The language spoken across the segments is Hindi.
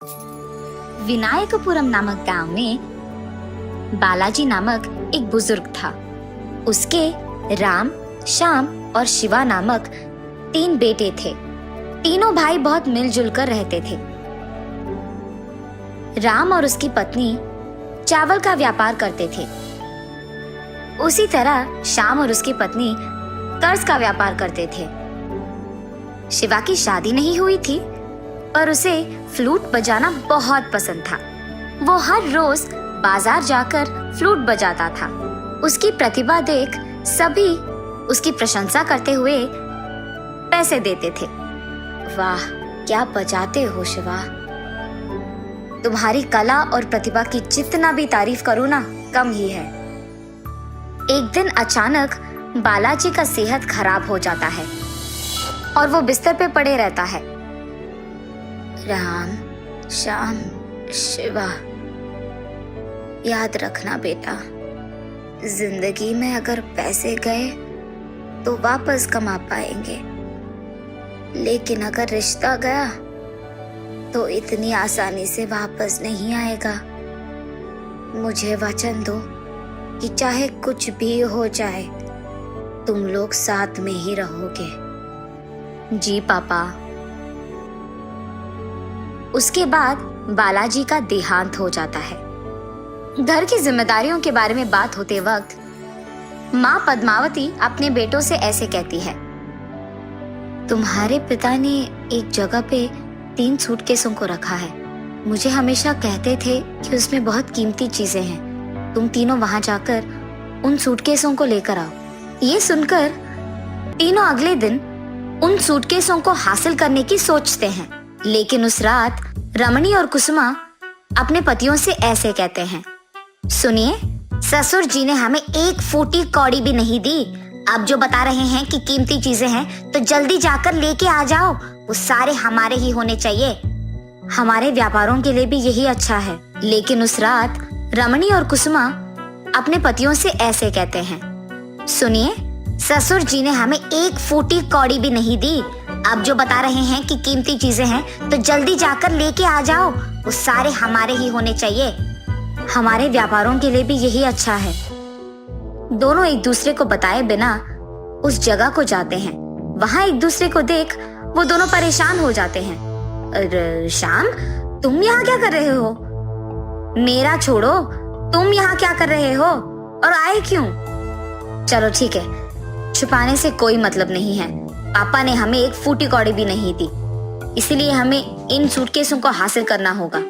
विनायकपुरम नामक गांव में बालाजी नामक एक बुजुर्ग था। उसके राम, श्याम और शिवा नामक 3 बेटे थे। तीनों भाई बहुत मिलजुल कर रहते थे। राम और उसकी पत्नी चावल का व्यापार करते थे। उसी तरह श्याम और उसकी पत्नी कर्ज का व्यापार करते थे। शिवा की शादी नहीं हुई थी, पर उसे फ्लूट बजाना बहुत पसंद था। वो हर रोज बाजार जाकर फ्लूट बजाता था। उसकी प्रतिभा देख सभी उसकी प्रशंसा करते हुए पैसे देते थे। वाह, क्या बजाते हो शिवा! तुम्हारी कला और प्रतिभा की जितना भी तारीफ करूं ना, कम ही है। एक दिन अचानक बालाजी का सेहत खराब हो जाता है और वो बिस्तर पे पड़े रहता है। राम, श्याम, शिवा, याद रखना बेटा, जिंदगी में अगर पैसे गए तो वापस कमा पाएंगे, लेकिन अगर रिश्ता गया तो इतनी आसानी से वापस नहीं आएगा। मुझे वचन दो कि चाहे कुछ भी हो जाए, तुम लोग साथ में ही रहोगे। जी पापा। उसके बाद बालाजी का देहांत हो जाता है। घर की जिम्मेदारियों के बारे में बात होते वक्त माँ पद्मावती अपने बेटों से ऐसे कहती है, तुम्हारे पिता ने एक जगह पे 3 सूटकेसों को रखा है। मुझे हमेशा कहते थे कि उसमें बहुत कीमती चीजें हैं। तुम तीनों वहां जाकर उन सूटकेसों को लेकर आओ। ये सुनकर तीनों अगले दिन उन सूटकेसों को हासिल करने की सोचते हैं। लेकिन उस रात रमणी और कुसुमा अपने पतियों से ऐसे कहते हैं, सुनिए, ससुर जी ने हमें 1 फूटी कौड़ी भी नहीं दी। अब जो बता रहे हैं कि कीमती चीजें हैं, तो जल्दी जाकर लेके आ जाओ। वो सारे हमारे ही होने चाहिए। हमारे व्यापारों के लिए भी यही अच्छा है। लेकिन उस रात रमणी और कुसुमा अपने पतियों से ऐसे कहते हैं, सुनिए, ससुर जी ने हमें 1 फूटी कौड़ी भी नहीं दी। अब जो बता रहे हैं कि कीमती चीजें हैं, तो जल्दी जाकर लेके आ जाओ। वो सारे हमारे ही होने चाहिए। हमारे व्यापारों के लिए भी यही अच्छा है। दोनों एक दूसरे को बताए बिना उस जगह को जाते हैं। वहां एक दूसरे को देख वो दोनों परेशान हो जाते हैं। अरे श्याम, तुम यहाँ क्या कर रहे हो? मेरा छोड़ो, तुम यहाँ क्या कर रहे हो और आए क्यों? चलो ठीक है, छुपाने से कोई मतलब नहीं है। पापा ने हमें 1 फूटी कौड़ी भी नहीं दी, इसलिए हमें इन सूटकेसों को हासिल करना होगा,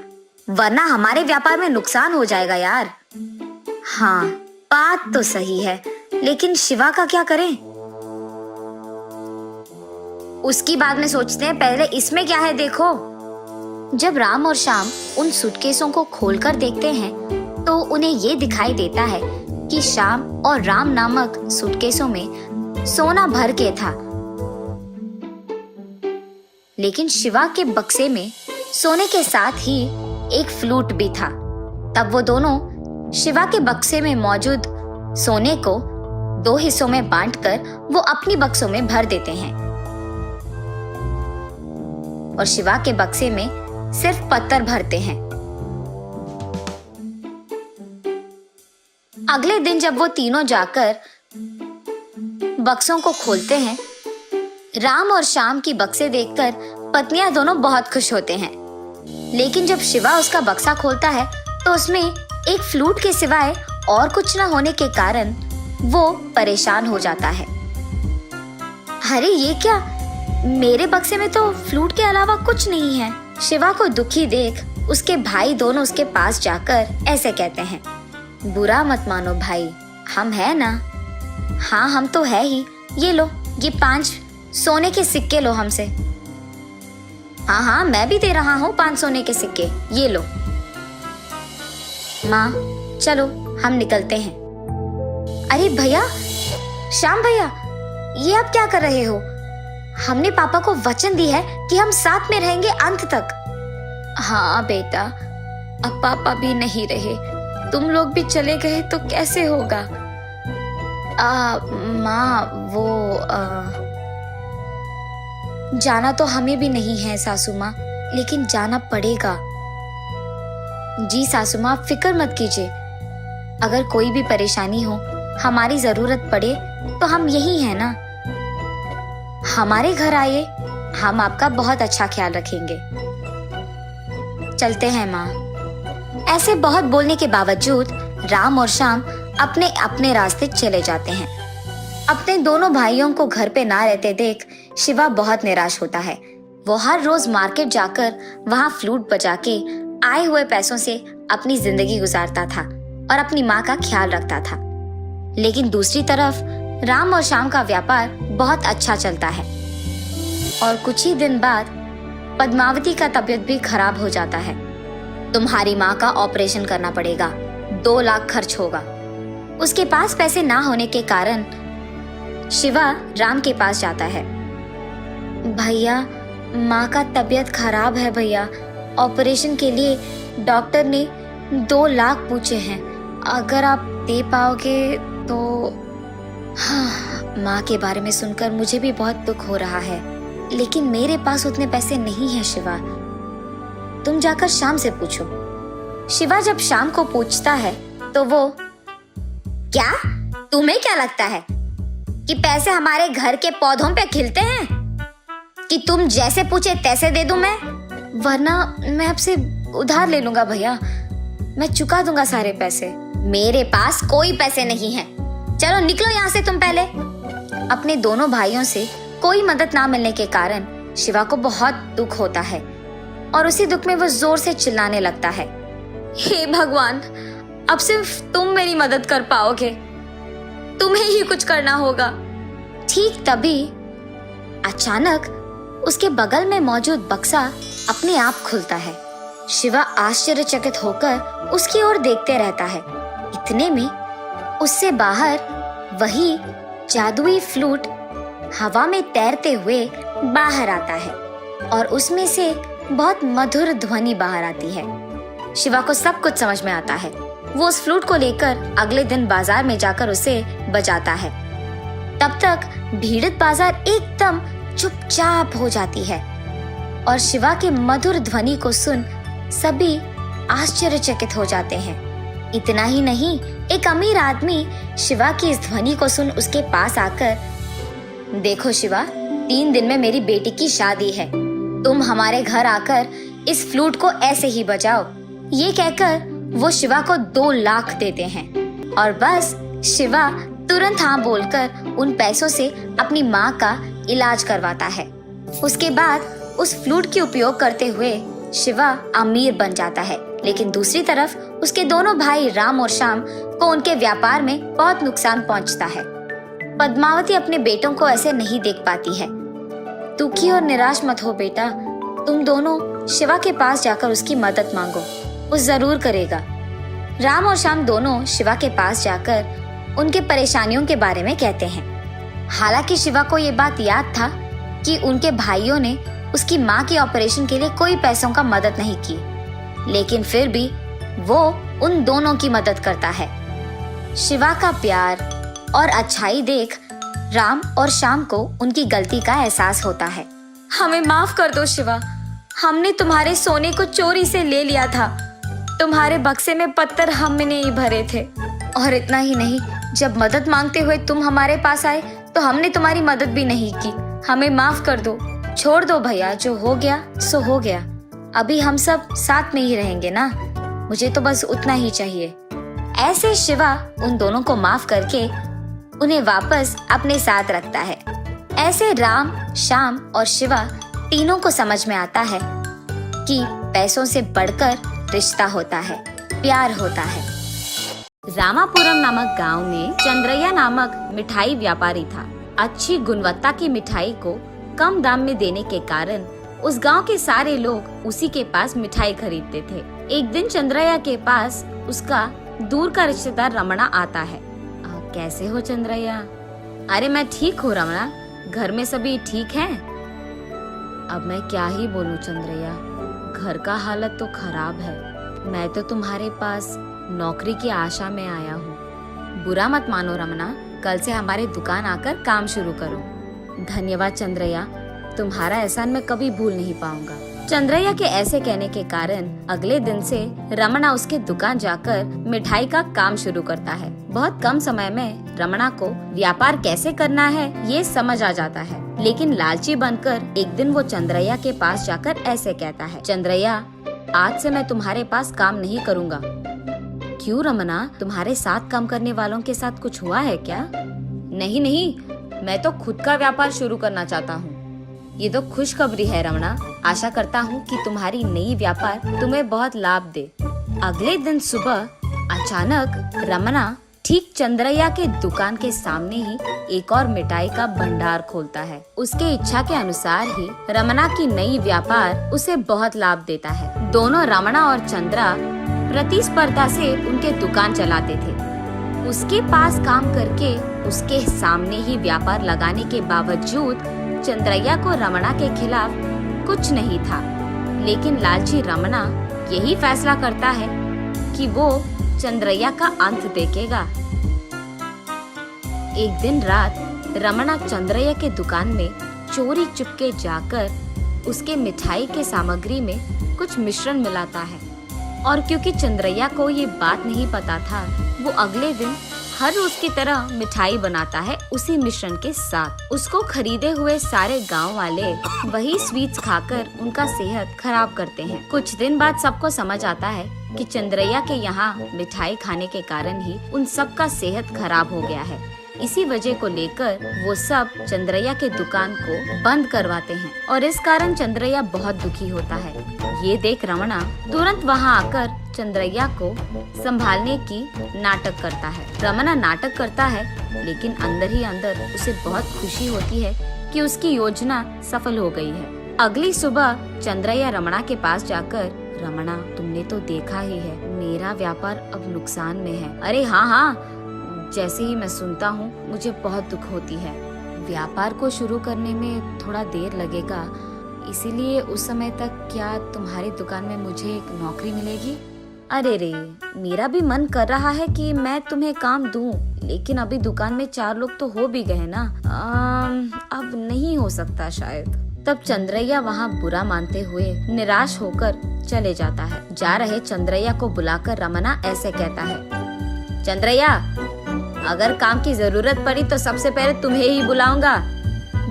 वरना हमारे व्यापार में नुकसान हो जाएगा यार। हाँ, बात तो सही है, लेकिन शिवा का क्या करें? उसकी बाद में सोचते हैं, पहले इसमें क्या है देखो। जब राम और श्याम उन सूटकेसों को खोलकर देखते हैं तो उन्हें ये दिखाई देता है कि श्याम और राम नामक सूटकेसों में सोना भर के था, लेकिन शिवा के बक्से में सोने के साथ ही एक फ्लूट भी था। तब वो दोनों शिवा के बक्से में मौजूद सोने को 2 हिस्सों में बांटकर वो अपनी बक्सों में भर देते हैं और शिवा के बक्से में सिर्फ पत्थर भरते हैं। अगले दिन जब वो तीनों जाकर बक्सों को खोलते हैं, राम और श्याम की बक्से देखकर पत्नियां दोनों बहुत खुश होते हैं। लेकिन जब शिवा उसका बक्सा खोलता है तो उसमें एक फ्लूट के सिवाय और कुछ न होने के कारण वो परेशान हो जाता है। अरे ये क्या, मेरे बक्से में तो फ्लूट के अलावा कुछ नहीं है। शिवा को दुखी देख उसके भाई दोनों उसके पास जाकर ऐसे कहते हैं, बुरा मत मानो भाई, हम है ना। हाँ, हम तो है ही। ये लो, ये 5 सोने के सिक्के लो हमसे। हाँ हाँ, मैं भी दे रहा हूँ 5 सोने के सिक्के, ये लो। माँ, चलो हम निकलते हैं। अरे भैया, श्याम भैया, ये आप क्या कर रहे हो? हमने पापा को वचन दी है कि हम साथ में रहेंगे अंत तक। हाँ बेटा, अब पापा भी नहीं रहे, तुम लोग भी चले गए तो कैसे होगा? माँ, वो जाना तो हमें भी नहीं है सासू माँ, लेकिन जाना पड़ेगा। जी सासू माँ, फिक्र मत कीजिए। अगर कोई भी परेशानी हो, हमारी जरूरत पड़े तो हम यही हैं ना। हमारे घर आइए, हम आपका बहुत अच्छा ख्याल रखेंगे। चलते हैं माँ। ऐसे बहुत बोलने के बावजूद राम और श्याम अपने अपने रास्ते चले जाते हैं। अपने दोनों भाइयों को घर पे ना रहते देख शिवा बहुत निराश होता है। वो हर रोज मार्केट जाकर वहाँ फ्लूट बजा के आए हुए पैसों से अपनी जिंदगी गुजारता था और अपनी माँ का ख्याल रखता था। लेकिन दूसरी तरफ राम और श्याम का व्यापार बहुत अच्छा चलता है और कुछ ही दिन बाद पद्मावती का तबीयत भी खराब हो जाता है। तुम्हारी माँ का ऑपरेशन करना पड़ेगा, 2 लाख खर्च होगा। उसके पास पैसे ना होने के कारण शिवा राम के पास जाता है। भैया, माँ का तबीयत खराब है भैया। ऑपरेशन के लिए डॉक्टर ने 2 लाख पूछे हैं। अगर आप दे पाओगे तो। हाँ, माँ के बारे में सुनकर मुझे भी बहुत दुख हो रहा है, लेकिन मेरे पास उतने पैसे नहीं हैं शिवा। तुम जाकर श्याम से पूछो। शिवा जब श्याम को पूछता है तो वो, क्या तुम्हें क्या लगता है कि पैसे हमारे घर के पौधों पे खिलते हैं कि तुम जैसे पूछे तैसे दे दूं मैं? वरना मैं आपसे उधार ले लूंगा भैया, मैं चुका दूंगा सारे पैसे। मेरे पास कोई पैसे नहीं हैं। चलो निकलो यहाँ से तुम पहले। अपने दोनों भाइयों से कोई मदद ना मिलने के कारण शिवा को बहुत दुख होता है और उसी दुख में वो जोर से चिल्लाने लगता है, हे भगवान, अब सिर्फ तुम मेरी मदद कर पाओगे, तुम्हें ही कुछ करना होगा। ठीक तभी अचानक उसके बगल में मौजूद बक्सा अपने आप खुलता है। शिवा आश्चर्यचकित होकर उसकी ओर देखते रहता है। इतने में उससे बाहर वही जादुई फ्लूट हवा में तैरते हुए बाहर आता है और उसमें से बहुत मधुर ध्वनि बाहर आती है। शिवा को सब कुछ समझ में आता है। वो उस फ्लूट को लेकर अगले दिन बाजार में जाकर उसे बजाता है। तब तक भीड़ित बाजार एकदम चुपचाप हो जाती है और शिवा के मधुर ध्वनि को सुन सभी आश्चर्यचकित हो जाते हैं। इतना ही नहीं, एक अमीर आदमी शिवा की इस ध्वनि को सुन उसके पास आकर, देखो शिवा, 3 दिन में मेरी बेटी की शादी है, तुम हमारे घर आकर इस फ्लूट को ऐसे ही बजाओ। ये कहकर वो शिवा को 2 लाख देते हैं और बस शिवा तुरंत हाँ बोलकर उन पैसों से अपनी माँ का इलाज करवाता है। उसके बाद उस फ्लूट के उपयोग करते हुए शिवा अमीर बन जाता है। लेकिन दूसरी तरफ उसके दोनों भाई राम और श्याम को उनके व्यापार में बहुत नुकसान पहुंचता है। पद्मावती अपने बेटों को ऐसे नहीं देख पाती है। दुखी और निराश मत हो बेटा, तुम दोनों शिवा के पास जाकर उसकी मदद मांगो, वो जरूर करेगा। राम और श्याम दोनों शिवा के पास जाकर उनके परेशानियों के बारे में कहते हैं। हालांकि शिवा को ये बात याद था कि उनके भाइयों ने उसकी माँ के ऑपरेशन के लिए कोई पैसों का मदद नहीं की, लेकिन फिर भी वो उन दोनों की मदद करता है। शिवा का प्यार और अच्छाई देख राम और श्याम को उनकी गलती का एहसास होता है। हमें माफ कर दो शिवा, हमने तुम्हारे सोने को चोरी से ले लिया था। तुम्हारे बक्से में पत्थर हमने ही भरे थे। और इतना ही नहीं, जब मदद मांगते हुए तुम हमारे पास आए तो हमने तुम्हारी मदद भी नहीं की। हमें माफ कर दो, छोड़ दो भैया, जो हो गया सो हो गया। अभी हम सब साथ में ही रहेंगे ना, मुझे तो बस उतना ही चाहिए। ऐसे शिवा उन दोनों को माफ करके उन्हें वापस अपने साथ रखता है। ऐसे राम, श्याम और शिवा तीनों को समझ में आता है कि पैसों से बढ़कर रिश्ता होता है, प्यार होता है। रामापुरम नामक गांव में चंद्रैया नामक मिठाई व्यापारी था। अच्छी गुणवत्ता की मिठाई को कम दाम में देने के कारण उस गांव के सारे लोग उसी के पास मिठाई खरीदते थे। एक दिन चंद्रैया के पास उसका दूर का रिश्तेदार रमणा आता है। कैसे हो चंद्रैया? अरे मैं ठीक हूँ रमणा, घर में सभी ठीक हैं? अब मैं क्या ही बोलूं चंद्रैया, घर का हालत तो खराब है। मैं तो तुम्हारे पास नौकरी की आशा में आया हूँ। बुरा मत मानो रमणा, कल से हमारे दुकान आकर काम शुरू करो। धन्यवाद चंद्रैया, तुम्हारा एहसान मैं कभी भूल नहीं पाऊंगा। चंद्रैया के ऐसे कहने के कारण अगले दिन से रमणा उसके दुकान जाकर मिठाई का काम शुरू करता है। बहुत कम समय में रमणा को व्यापार कैसे करना है ये समझ आ जाता है, लेकिन लालची बनकर एक दिन वो चंद्रैया के पास जाकर ऐसे कहता है, चंद्रैया, आज से मैं तुम्हारे पास काम नहीं करूँगा। क्यों रमणा, तुम्हारे साथ काम करने वालों के साथ कुछ हुआ है क्या? नहीं नहीं, मैं तो खुद का व्यापार शुरू करना चाहता हूँ। ये तो खुशखबरी है रमणा, आशा करता हूँ कि तुम्हारी नई व्यापार तुम्हें बहुत लाभ दे। अगले दिन सुबह अचानक रमणा ठीक चंद्रैया के दुकान के सामने ही एक और मिठाई का भंडार खोलता है। उसके इच्छा के अनुसार ही रमणा की नई व्यापार उसे बहुत लाभ देता है। दोनों रमणा और चंद्रा प्रतिस्पर्धा से उनके दुकान चलाते थे। उसके पास काम करके उसके सामने ही व्यापार लगाने के बावजूद चंद्रैया को रमणा के खिलाफ कुछ नहीं था, लेकिन लालची रमणा यही फैसला करता है कि वो चंद्रैया का अंत देखेगा। एक दिन रात रमणा चंद्रैया के दुकान में चोरी चुपके जाकर उसके मिठाई के सामग्री में कुछ मिश्रण मिलाता है, और क्योंकि चंद्रैया को ये बात नहीं पता था, वो अगले दिन हर रोज की तरह मिठाई बनाता है उसी मिश्रण के साथ। उसको खरीदे हुए सारे गांव वाले वही स्वीट्स खाकर उनका सेहत खराब करते हैं। कुछ दिन बाद सबको समझ आता है कि चंद्रैया के यहाँ मिठाई खाने के कारण ही उन सब का सेहत खराब हो गया है। इसी वजह को लेकर वो सब चंद्रैया के दुकान को बंद करवाते हैं, और इस कारण चंद्रैया बहुत दुखी होता है। ये देख रमणा तुरंत वहाँ आकर चंद्रैया को संभालने की नाटक करता है। रमणा नाटक करता है, लेकिन अंदर ही अंदर उसे बहुत खुशी होती है कि उसकी योजना सफल हो गई है। अगली सुबह चंद्रैया रमणा के पास जाकर, रमणा, तुमने तो देखा ही है, मेरा व्यापार अब नुकसान में है। अरे हाँ, जैसे ही मैं सुनता हूँ मुझे बहुत दुख होती है। व्यापार को शुरू करने में थोड़ा देर लगेगा, इसीलिए उस समय तक क्या तुम्हारी दुकान में मुझे एक नौकरी मिलेगी? अरे रे, मेरा भी मन कर रहा है कि मैं तुम्हें काम दूं, लेकिन अभी दुकान में 4 लोग तो हो भी गए ना। अब नहीं हो सकता शायद। तब चंद्रैया वहाँ बुरा मानते हुए निराश होकर चले जाता है। जा रहे चंद्रैया को बुलाकर रमणा ऐसे कहता है, चंद्रैया, अगर काम की जरूरत पड़ी तो सबसे पहले तुम्हें ही बुलाऊंगा।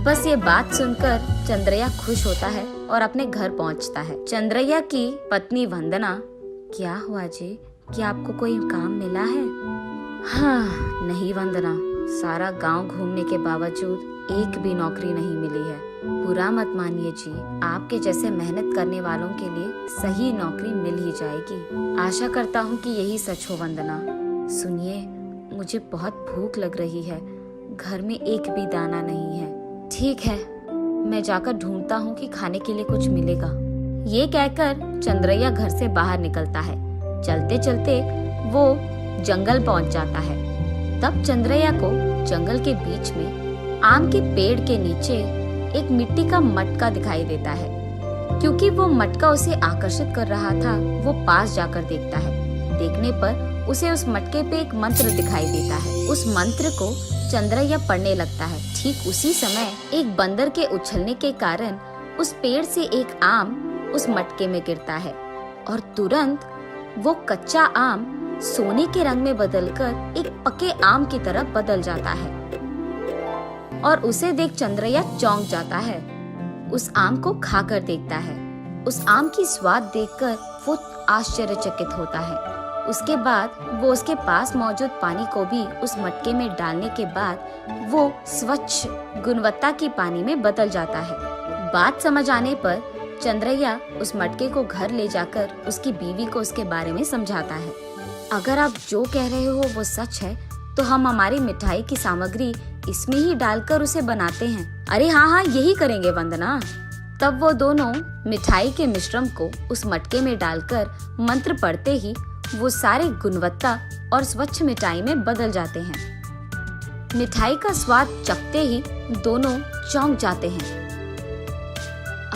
बस ये बात सुनकर चंद्रैया खुश होता है और अपने घर पहुंचता है। चंद्रैया की पत्नी वंदना, क्या हुआ जी, क्या आपको कोई काम मिला है? हाँ, नहीं वंदना, सारा गांव घूमने के बावजूद एक भी नौकरी नहीं मिली है। बुरा मत मानिए जी, आपके जैसे मेहनत करने वालों के लिए सही नौकरी मिल ही जाएगी। आशा करता हूँ कि यही सच हो वंदना। सुनिए, मुझे बहुत भूख लग रही है, घर में एक भी दाना नहीं है। ठीक है, मैं जाकर ढूंढता हूँ कि खाने के लिए कुछ मिलेगा। ये कहकर चंद्रैया घर से बाहर निकलता है। चलते चलते वो जंगल पहुँच जाता है। तब चंद्रैया को जंगल के बीच में आम के पेड़ के नीचे एक मिट्टी का मटका दिखाई देता है। क्योंकि वो मटका उसे आकर्षित कर रहा था, वो पास जाकर देखता है। देखने पर उसे उस मटके पे एक मंत्र दिखाई देता है। उस मंत्र को चंद्रैया पढ़ने लगता है। ठीक उसी समय एक बंदर के उछलने के कारण उस पेड़ से एक आम उस मटके में गिरता है, और तुरंत वो कच्चा आम सोने के रंग में बदलकर एक पके आम की तरह बदल जाता है, और उसे देख चंद्रैया चौंक जाता है। उस आम को खाकर देखता है। उस आम की स्वाद देखकर वो आश्चर्यचकित होता है। उसके बाद वो उसके पास मौजूद पानी को भी उस मटके में डालने के बाद वो स्वच्छ गुणवत्ता की पानी में बदल जाता है। बात समझ आने पर चंद्रैया उस मटके को घर ले जाकर उसकी बीवी को उसके बारे में समझाता है। अगर आप जो कह रहे हो वो सच है, तो हम हमारी मिठाई की सामग्री इसमें ही डालकर उसे बनाते हैं। अरे हाँ, यही करेंगे वंदना। तब वो दोनों मिठाई के मिश्रण को उस मटके में डालकर मंत्र पढ़ते ही वो सारे गुणवत्ता और स्वच्छ मिठाई में बदल जाते हैं। मिठाई का स्वाद चखते ही दोनों चौंक जाते हैं।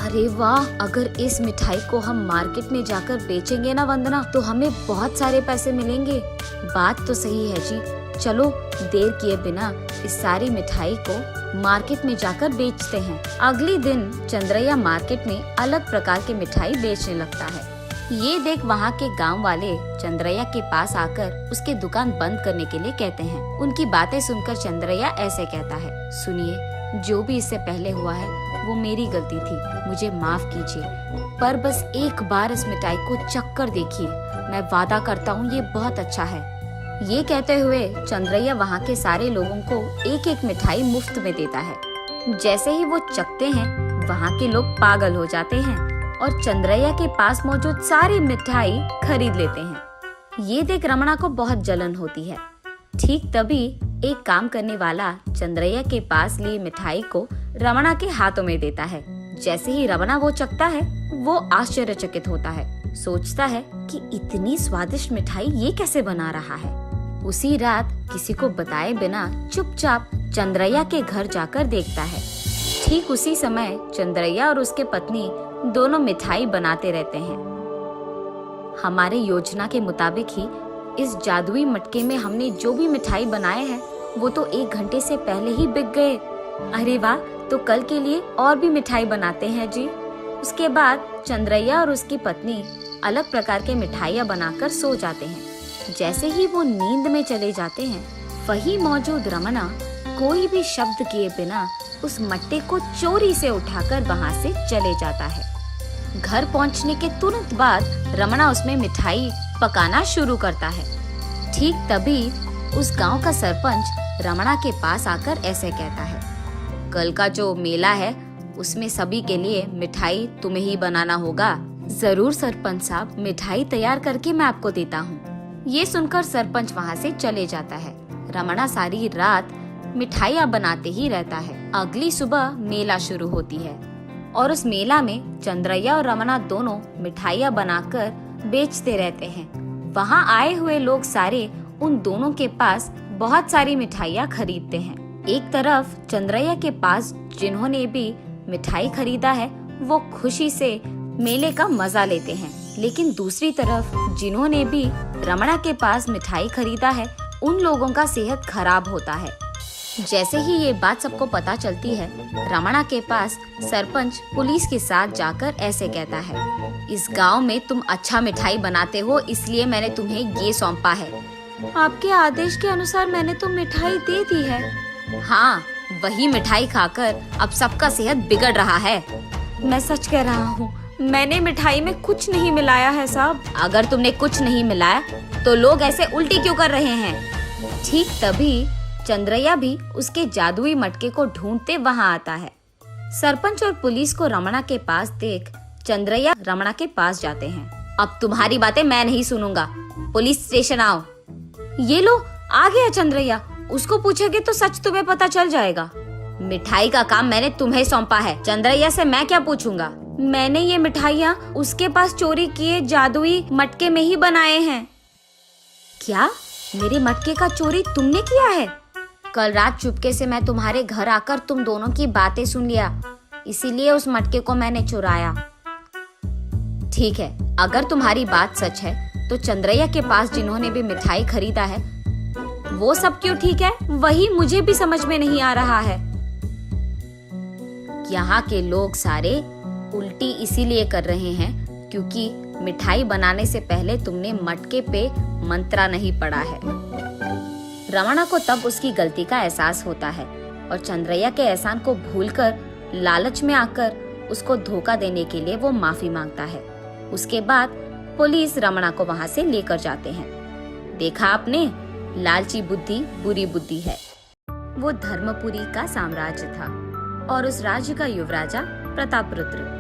अरे वाह, अगर इस मिठाई को हम मार्केट में जाकर बेचेंगे ना वंदना, तो हमें बहुत सारे पैसे मिलेंगे। बात तो सही है जी, चलो देर किए बिना इस सारी मिठाई को मार्केट में जाकर बेचते हैं। अगले दिन चंद्रैया मार्केट में अलग प्रकार की मिठाई बेचने लगता है। ये देख वहाँ के गांव वाले चंद्रैया के पास आकर उसकी दुकान बंद करने के लिए कहते हैं। उनकी बातें सुनकर चंद्रैया ऐसे कहता है, सुनिए, जो भी इससे पहले हुआ है वो मेरी गलती थी, मुझे माफ कीजिए, पर बस एक बार इस मिठाई को चखकर देखिए, मैं वादा करता हूँ ये बहुत अच्छा है। ये कहते हुए चंद्रैया वहाँ के सारे लोगों को एक एक मिठाई मुफ्त में देता है। जैसे ही वो चखते हैं वहाँ के लोग पागल हो जाते हैं और चंद्रैया के पास मौजूद सारी मिठाई खरीद लेते हैं। ये देख रमणा को बहुत जलन होती है। ठीक तभी एक काम करने वाला चंद्रैया के पास ली मिठाई को रमणा के हाथों में देता है। जैसे ही रमणा वो चखता है वो आश्चर्यचकित होता है, सोचता है कि इतनी स्वादिष्ट मिठाई ये कैसे बना रहा है। उसी रात किसी को बताए बिना चुपचाप चंद्रैया के घर जाकर देखता है। ठीक उसी समय चंद्रैया और उसके पत्नी दोनों मिठाई बनाते रहते हैं। हमारे योजना के मुताबिक ही इस जादुई मटके में हमने जो भी मिठाई बनाए हैं वो तो 1 घंटे से पहले ही बिक गए। अरे वाह, तो कल के लिए और भी मिठाई बनाते हैं जी। उसके बाद चंद्रैया और उसकी पत्नी अलग प्रकार के मिठाइयाँ बनाकर सो जाते हैं। जैसे ही वो नींद में चले जाते हैं वहीं मौजूद रमणा कोई भी शब्द किए बिना उस मट्टे को चोरी से उठाकर वहाँ से चले जाता है। घर पहुँचने के तुरंत बाद रमणा उसमें मिठाई पकाना शुरू करता है। ठीक तभी उस गांव का सरपंच रमणा के पास आकर ऐसे कहता है, कल का जो मेला है उसमें सभी के लिए मिठाई तुम्हें ही बनाना होगा। जरूर सरपंच साहब, मिठाई तैयार करके मैं आपको देता हूँ। ये सुनकर सरपंच वहाँ से चले जाता है। रमणा सारी रात मिठाइयाँ बनाते ही रहता है। अगली सुबह मेला शुरू होती है और उस मेला में चंद्रैया और रमणा दोनों मिठाइयाँ बनाकर बेचते रहते हैं। वहाँ आए हुए लोग सारे उन दोनों के पास बहुत सारी मिठाइयाँ खरीदते हैं। एक तरफ चंद्रैया के पास जिन्होंने भी मिठाई खरीदा है वो खुशी से मेले का मजा लेते हैं, लेकिन दूसरी तरफ जिन्होंने भी रमणा के पास मिठाई खरीदा है उन लोगों का सेहत खराब होता है। जैसे ही ये बात सबको पता चलती है, रमणा के पास सरपंच पुलिस के साथ जाकर ऐसे कहता है, इस गांव में तुम अच्छा मिठाई बनाते हो इसलिए मैंने तुम्हें ये सौंपा है। आपके आदेश के अनुसार मैंने तो मिठाई दे दी है। हाँ, वही मिठाई खाकर अब सबका सेहत बिगड़ रहा है। मैं सच कह रहा हूँ, मैंने मिठाई में कुछ नहीं मिलाया है साहब। अगर तुमने कुछ नहीं मिलाया तो लोग ऐसे उल्टी क्यों कर रहे हैं? ठीक तभी चंद्रैया भी उसके जादुई मटके को ढूंढते वहाँ आता है। सरपंच और पुलिस को रमणा के पास देख चंद्रैया रमणा के पास जाते हैं। अब तुम्हारी बातें मैं नहीं सुनूंगा, पुलिस स्टेशन आओ। ये लो, आ गया चंद्रैया। उसको पूछेगे तो सच तुम्हें पता चल जाएगा। मिठाई का काम मैंने तुम्हें सौंपा है, चंद्रैया से मैं क्या पूछूंगा? मैंने ये मिठाइयाँ उसके पास चोरी किए जादुई मटके में ही बनाए हैं। क्या? मेरे मटके का चोरी तुमने किया है? कल रात चुपके से मैं तुम्हारे घर आकर तुम दोनों की बातें सुन लिया, इसीलिए उस मटके को मैंने चुराया। ठीक है, अगर तुम्हारी बात सच है तो चंद्रैया के पास जिन्होंने भी मिठाई खरीदा है वो सब क्यों ठीक है, वही मुझे भी समझ में नहीं आ रहा है। यहाँ के लोग सारे उल्टी इसीलिए कर रहे हैं क्योंकि मिठाई बनाने से पहले तुमने मटके पे मंत्रा नहीं पढ़ा है। रमणा को तब उसकी गलती का एहसास होता है और चंद्रैया के एहसान को भूलकर लालच में आकर उसको धोखा देने के लिए वो माफी मांगता है। उसके बाद पुलिस रमणा को वहाँ से लेकर जाते हैं। देखा आपने, लालची बुद्धि बुरी बुद्धि है। वो धर्मपुरी का साम्राज्य था और उस राज्य का युवराजा प्रतापरुद्र।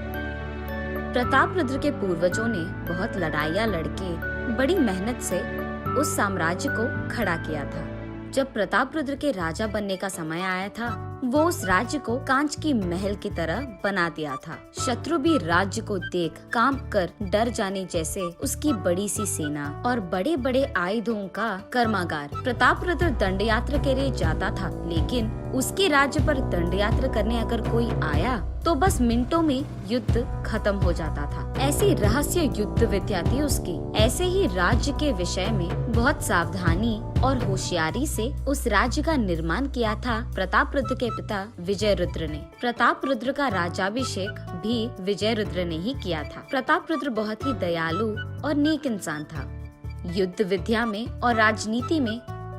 प्रतापरुद्र के पूर्वजों ने बहुत लड़ाइयाँ लड़के बड़ी मेहनत से उस साम्राज्य को खड़ा किया था। जब प्रतापरुद्र के राजा बनने का समय आया था वो उस राज्य को कांच की महल की तरह बना दिया था। शत्रु भी राज्य को देख कांप कर डर जाने जैसे उसकी बड़ी सी सेना और बड़े बड़े आयुधों का कर्मागार। प्रतापरुद्र दंड यात्रा के लिए जाता था, लेकिन उसके राज्य पर दंड यात्रा करने अगर कोई आया तो बस मिनटों में युद्ध खत्म हो जाता था। ऐसी रहस्य युद्ध विद्या थी उसकी। ऐसे ही राज्य के विषय में बहुत सावधानी और होशियारी से उस राज्य का निर्माण किया था प्रतापरुद्र के पिता विजयरुद्र ने। प्रतापरुद्र का राज्याभिषेक भी विजयरुद्र ने ही किया था। प्रतापरुद्र बहुत ही दयालु और नेक इंसान था। युद्ध विद्या में और राजनीति में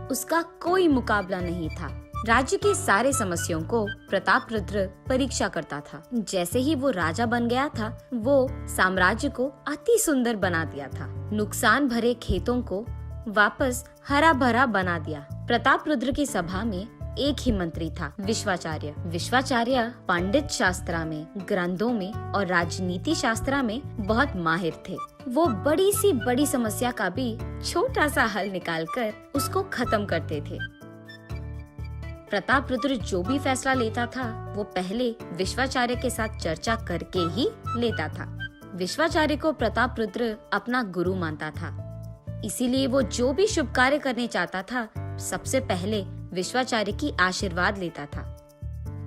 उसका कोई मुकाबला नहीं था। राज्य की सारे समस्याओं को प्रतापरुद्र परीक्षा करता था। जैसे ही वो राजा बन गया था, वो साम्राज्य को अति सुंदर बना दिया था। नुकसान भरे खेतों को वापस हरा भरा बना दिया। प्रतापरुद्र की सभा में एक ही मंत्री था, विश्वाचार्य। विश्वाचार्य पंडित शास्त्रा में, ग्रंथों में और राजनीति शास्त्रा में बहुत माहिर थे। वो बड़ी सी बड़ी समस्या का भी छोटा सा हल निकालकर उसको खत्म करते थे। प्रतापरुद्र जो भी फैसला लेता था वो पहले विश्वाचार्य के साथ चर्चा करके ही लेता था। विश्वाचार्य को प्रतापरुद्र अपना गुरु मानता था, इसीलिए वो जो भी शुभ कार्य करने चाहता था सबसे पहले विश्वाचार्य की आशीर्वाद लेता था।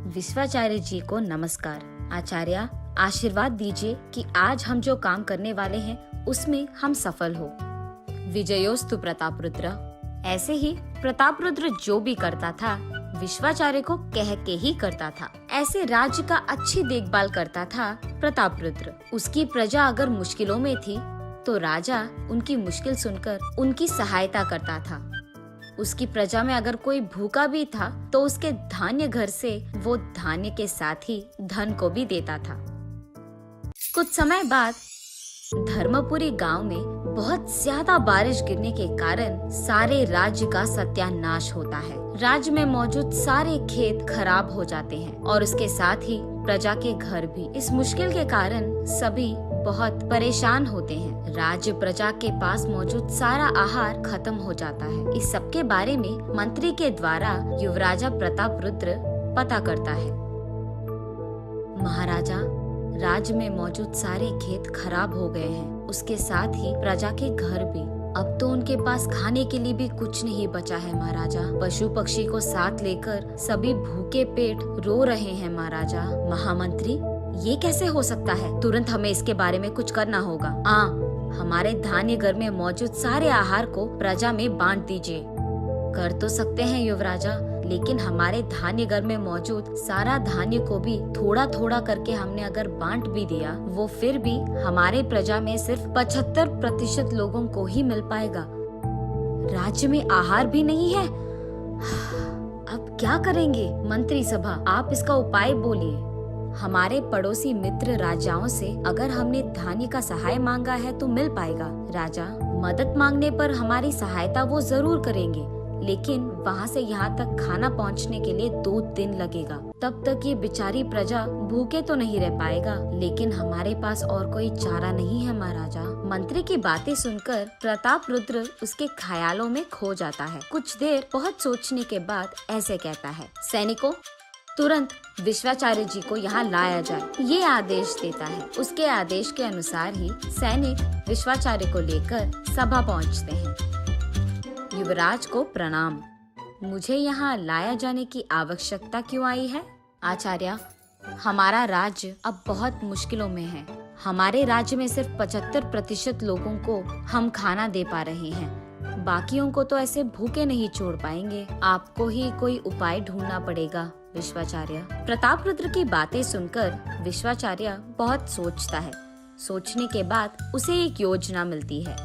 विश्वाचार्य जी को नमस्कार। आचार्य, आशीर्वाद दीजिए कि आज हम जो काम करने वाले हैं उसमें हम सफल हो। विजयोस्तु प्रतापरुद्र। ऐसे ही प्रतापरुद्र जो भी करता था विश्वाचार्य को कह के ही करता था। ऐसे राज्य का अच्छी देखभाल करता था प्रतापरुद्र। उसकी प्रजा अगर मुश्किलों में थी तो राजा उनकी मुश्किल सुनकर उनकी सहायता करता था। उसकी प्रजा में अगर कोई भूखा भी था तो उसके धान्य घर से वो धान्य के साथ ही धन को भी देता था। कुछ समय बाद धर्मपुरी गांव में बहुत ज्यादा बारिश गिरने के कारण सारे राज्य का सत्यानाश होता है। राज्य में मौजूद सारे खेत खराब हो जाते हैं और उसके साथ ही प्रजा के घर भी। इस मुश्किल के कारण सभी बहुत परेशान होते हैं। राज्य प्रजा के पास मौजूद सारा आहार खत्म हो जाता है। इस सब के बारे में मंत्री के द्वारा युवराजा प्रतापरुद्र पता करता है। महाराजा, राज्य में मौजूद सारे खेत खराब हो गए हैं, उसके साथ ही प्रजा के घर भी। अब तो उनके पास खाने के लिए भी कुछ नहीं बचा है महाराजा। पशु पक्षी को साथ लेकर सभी भूखे पेट रो रहे हैं महाराजा। महामंत्री, ये कैसे हो सकता है? तुरंत हमें इसके बारे में कुछ करना होगा। हमारे धान्य घर में मौजूद सारे आहार को प्रजा में बांट दीजिए। कर तो सकते हैं युवराजा, लेकिन हमारे धान्य घर में मौजूद सारा धान्य को भी थोड़ा थोड़ा करके हमने अगर बांट भी दिया, वो फिर भी हमारे प्रजा में सिर्फ 75% लोगों को ही मिल पाएगा। राज्य में आहार भी नहीं है। अब क्या करेंगे? मंत्री सभा, आप इसका उपाय बोलिए। हमारे पड़ोसी मित्र राजाओं से अगर हमने धान्य का सहाय मांगा है तो मिल पाएगा। राजा, मदद मांगने पर हमारी सहायता वो जरूर करेंगे, लेकिन वहाँ से यहाँ तक खाना पहुँचने के लिए 2 दिन लगेगा। तब तक ये बेचारी प्रजा भूखे तो नहीं रह पाएगा, लेकिन हमारे पास और कोई चारा नहीं है महाराजा। मंत्री की बातें सुनकर प्रतापरुद्र उसके ख्यालों में खो जाता है। कुछ देर बहुत सोचने के बाद ऐसे कहता है, सैनिकों, तुरंत विश्वाचार्य जी को यहाँ लाया जाए। ये आदेश देता है। उसके आदेश के अनुसार ही सैनिक विश्वाचार्य को लेकर सभा पहुँचते हैं। युवराज को प्रणाम। मुझे यहाँ लाया जाने की आवश्यकता क्यों आई है? आचार्य, हमारा राज्य अब बहुत मुश्किलों में है। हमारे राज्य में सिर्फ 75% लोगों को हम खाना दे पा रहे हैं। बाकियों को तो ऐसे भूखे नहीं छोड़ पाएंगे। आपको ही कोई उपाय ढूंढना पड़ेगा विश्वाचार्य। प्रतापरुद्र की बातें सुनकर विश्वाचार्य बहुत सोचता है। सोचने के बाद उसे एक योजना मिलती है।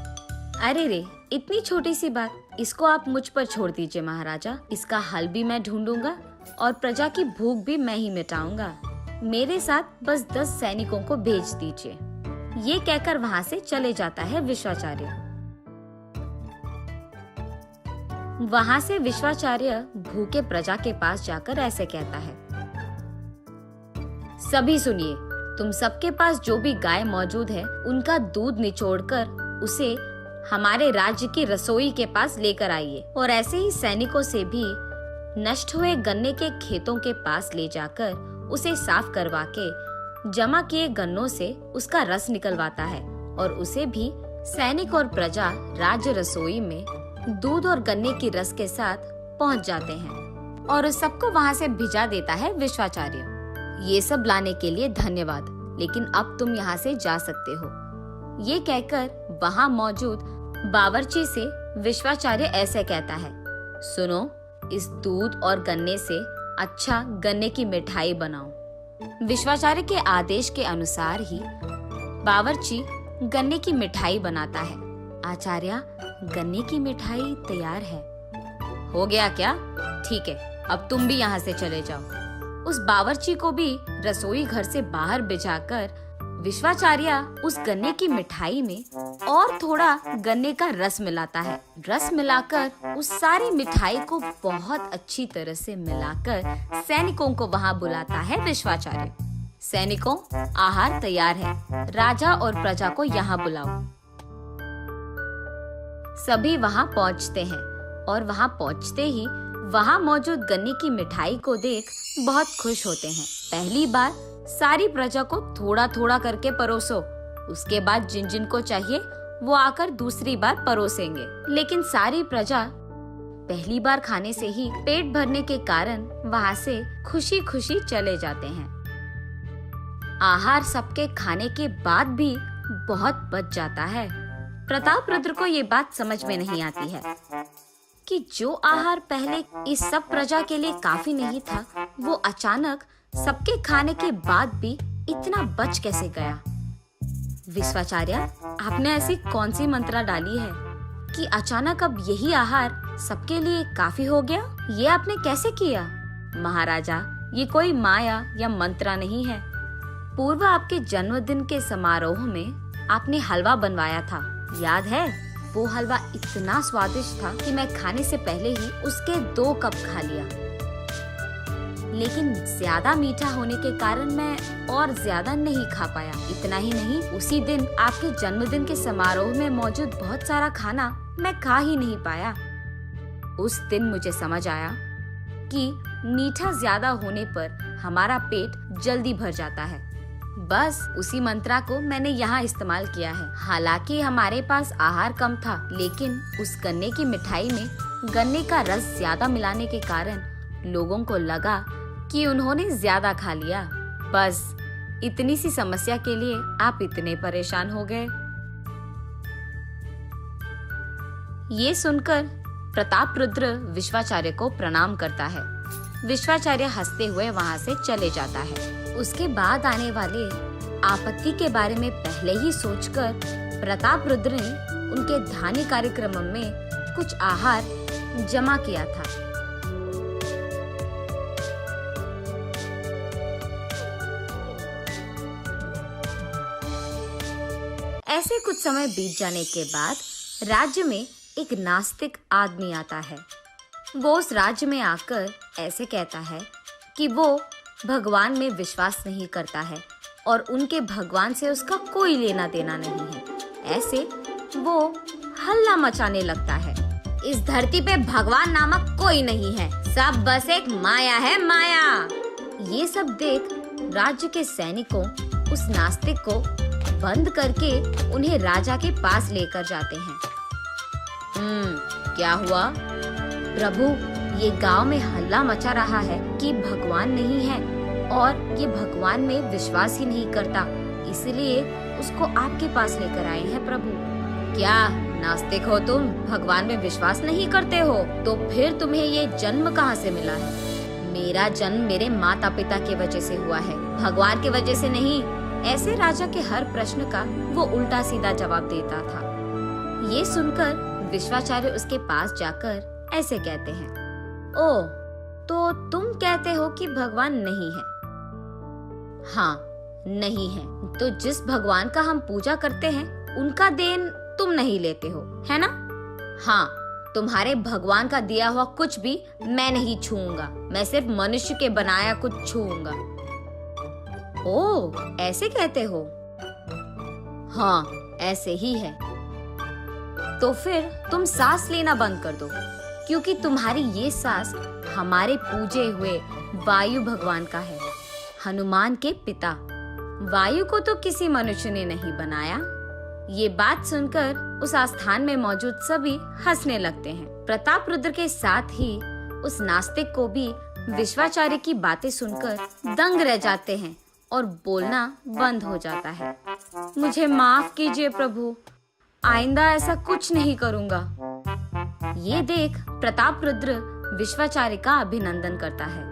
अरे रे, इतनी छोटी सी बात, इसको आप मुझ पर छोड़ दीजिए महाराजा। इसका हल भी मैं ढूंढूंगा और प्रजा की भूख भी मैं ही मिटाऊंगा। मेरे साथ बस 10 सैनिकों को भेज दीजिए। ये कहकर वहाँ से चले जाता है विश्वाचार्य। वहाँ से विश्वाचार्य भूखे प्रजा के पास जाकर ऐसे कहता है, सभी सुनिए, तुम सबके पास जो भी गाय मौजूद है उनका दूध निचोड़कर उसे हमारे राज्य की रसोई के पास लेकर आइए। और ऐसे ही सैनिकों से भी नष्ट हुए गन्ने के खेतों के पास ले जाकर उसे साफ करवा के जमा किए गन्नों से उसका रस निकलवाता है और उसे भी सैनिक और प्रजा राज्य रसोई में दूध और गन्ने की रस के साथ पहुंच जाते हैं और उस सबको वहां से भिजा देता है विश्वाचार्य। ये सब लाने के लिए धन्यवाद, लेकिन अब तुम यहाँ से जा सकते हो। ये कहकर वहाँ मौजूद बावर्ची से विश्वाचार्य ऐसे कहता है, सुनो, इस दूध और गन्ने से अच्छा गन्ने की मिठाई बनाओ। विश्वाचार्य के आदेश के अनुसार ही बावर्ची गन्ने की मिठाई बनाता है। आचार्य, गन्ने की मिठाई तैयार है। हो गया क्या? ठीक है, अब तुम भी यहाँ से चले जाओ। उस बावर्ची को भी रसोई घर से बाहर भिजाकर विश्वाचार्य उस गन्ने की मिठाई में और थोड़ा गन्ने का रस मिलाता है। रस मिलाकर उस सारी मिठाई को बहुत अच्छी तरह से मिलाकर सैनिकों को वहाँ बुलाता है विश्वाचार्य। सैनिकों, आहार तैयार है, राजा और प्रजा को यहाँ बुलाओ। सभी वहाँ पहुँचते हैं और वहाँ पहुँचते ही वहाँ मौजूद गन्ने की मिठाई को देख बहुत खुश होते हैं। पहली बार सारी प्रजा को थोड़ा थोड़ा करके परोसो, उसके बाद जिन जिन को चाहिए वो आकर दूसरी बार परोसेंगे। लेकिन सारी प्रजा पहली बार खाने से ही पेट भरने के कारण वहाँ से खुशी खुशी चले जाते हैं। आहार सबके खाने के बाद भी बहुत बच जाता है। प्रतापरुद्र को ये बात समझ में नहीं आती है कि जो आहार पहले इस सब प्रजा के लिए काफी नहीं था, वो अचानक सबके खाने के बाद भी इतना बच कैसे गया। विश्वाचार्य, आपने ऐसी कौन सी मंत्रा डाली है कि अचानक अब यही आहार सबके लिए काफी हो गया? ये आपने कैसे किया? महाराजा, ये कोई माया या मंत्रा नहीं है। पूर्व आपके जन्मदिन के समारोह में आपने हलवा बनवाया था, याद है? वो हलवा इतना स्वादिष्ट था कि मैं खाने से पहले ही उसके 2 कप खा लिया। लेकिन ज्यादा मीठा होने के कारण मैं और ज्यादा नहीं खा पाया। इतना ही नहीं, उसी दिन आपके जन्मदिन के समारोह में मौजूद बहुत सारा खाना मैं खा ही नहीं पाया। उस दिन मुझे समझ आया कि मीठा ज्यादा होने पर हमारा पेट जल्दी भर जाता है। बस उसी मंत्रा को मैंने यहाँ इस्तेमाल किया है। हालांकि हमारे पास आहार कम था, लेकिन उस गन्ने की मिठाई में गन्ने का रस ज्यादा मिलाने के कारण लोगों को लगा कि उन्होंने ज्यादा खा लिया। बस इतनी सी समस्या के लिए आप इतने परेशान हो गए। ये सुनकर प्रतापरुद्र विश्वाचार्य को प्रणाम करता है। विश्वाचार्य हंसते हुए वहाँ से चले जाता है। उसके बाद आने वाले आपत्ति के बारे में पहले ही सोचकर प्रतापरुद्र ने उनके धान्य कार्यक्रम में कुछ आहार जमा किया था। ऐसे कुछ समय बीत जाने के बाद राज्य में एक नास्तिक आदमी आता है। वो उस राज्य में आकर ऐसे कहता है कि वो भगवान में विश्वास नहीं करता है और उनके भगवान से उसका कोई लेना देना नहीं है। ऐसे वो हल्ला मचाने लगता है, इस धरती पे भगवान नामक कोई नहीं है, सब बस एक माया है, माया। ये सब देख राज्य के सैनिकों उस नास्तिक को बंद करके उन्हें राजा के पास लेकर जाते हैं। क्या हुआ? प्रभु, ये गांव में हल्ला मचा रहा है कि भगवान नहीं है और ये भगवान में विश्वास ही नहीं करता, इसलिए उसको आपके पास लेकर आए हैं प्रभु। क्या नास्तिक हो तुम? भगवान में विश्वास नहीं करते हो? तो फिर तुम्हें ये जन्म कहाँ से मिला है? मेरा जन्म मेरे माता पिता की वजह से हुआ है, भगवान की वजह से नहीं। ऐसे राजा के हर प्रश्न का वो उल्टा सीधा जवाब देता था। ये सुनकर विश्वाचार्य उसके पास जाकर ऐसे कहते हैं, ओ, तो तुम कहते हो कि भगवान नहीं है? हाँ, नहीं है। तो जिस भगवान का हम पूजा करते हैं उनका देन तुम नहीं लेते हो, है ना? हाँ, तुम्हारे भगवान का दिया हुआ कुछ भी मैं नहीं छूऊंगा, मैं सिर्फ मनुष्य के बनाया कुछ छूऊंगा। ओ, ऐसे कहते हो? हाँ, ऐसे ही है। तो फिर तुम सांस लेना बंद कर दो, क्योंकि तुम्हारी ये सांस हमारे पूजे हुए वायु भगवान का है, हनुमान के पिता। वायु को तो किसी मनुष्य ने नहीं बनाया। ये बात सुनकर उस आस्थान में मौजूद सभी हंसने लगते हैं। प्रताप रुद्र के साथ ही उस नास्तिक को भी विश्वाचार्य की बातें सुनकर दंग रह जाते हैं और बोलना बंद हो जाता है। मुझे माफ कीजिए प्रभु, आइंदा ऐसा कुछ नहीं करूंगा। ये देख प्रताप रुद्र विश्वाचार्य का अभिनंदन करता है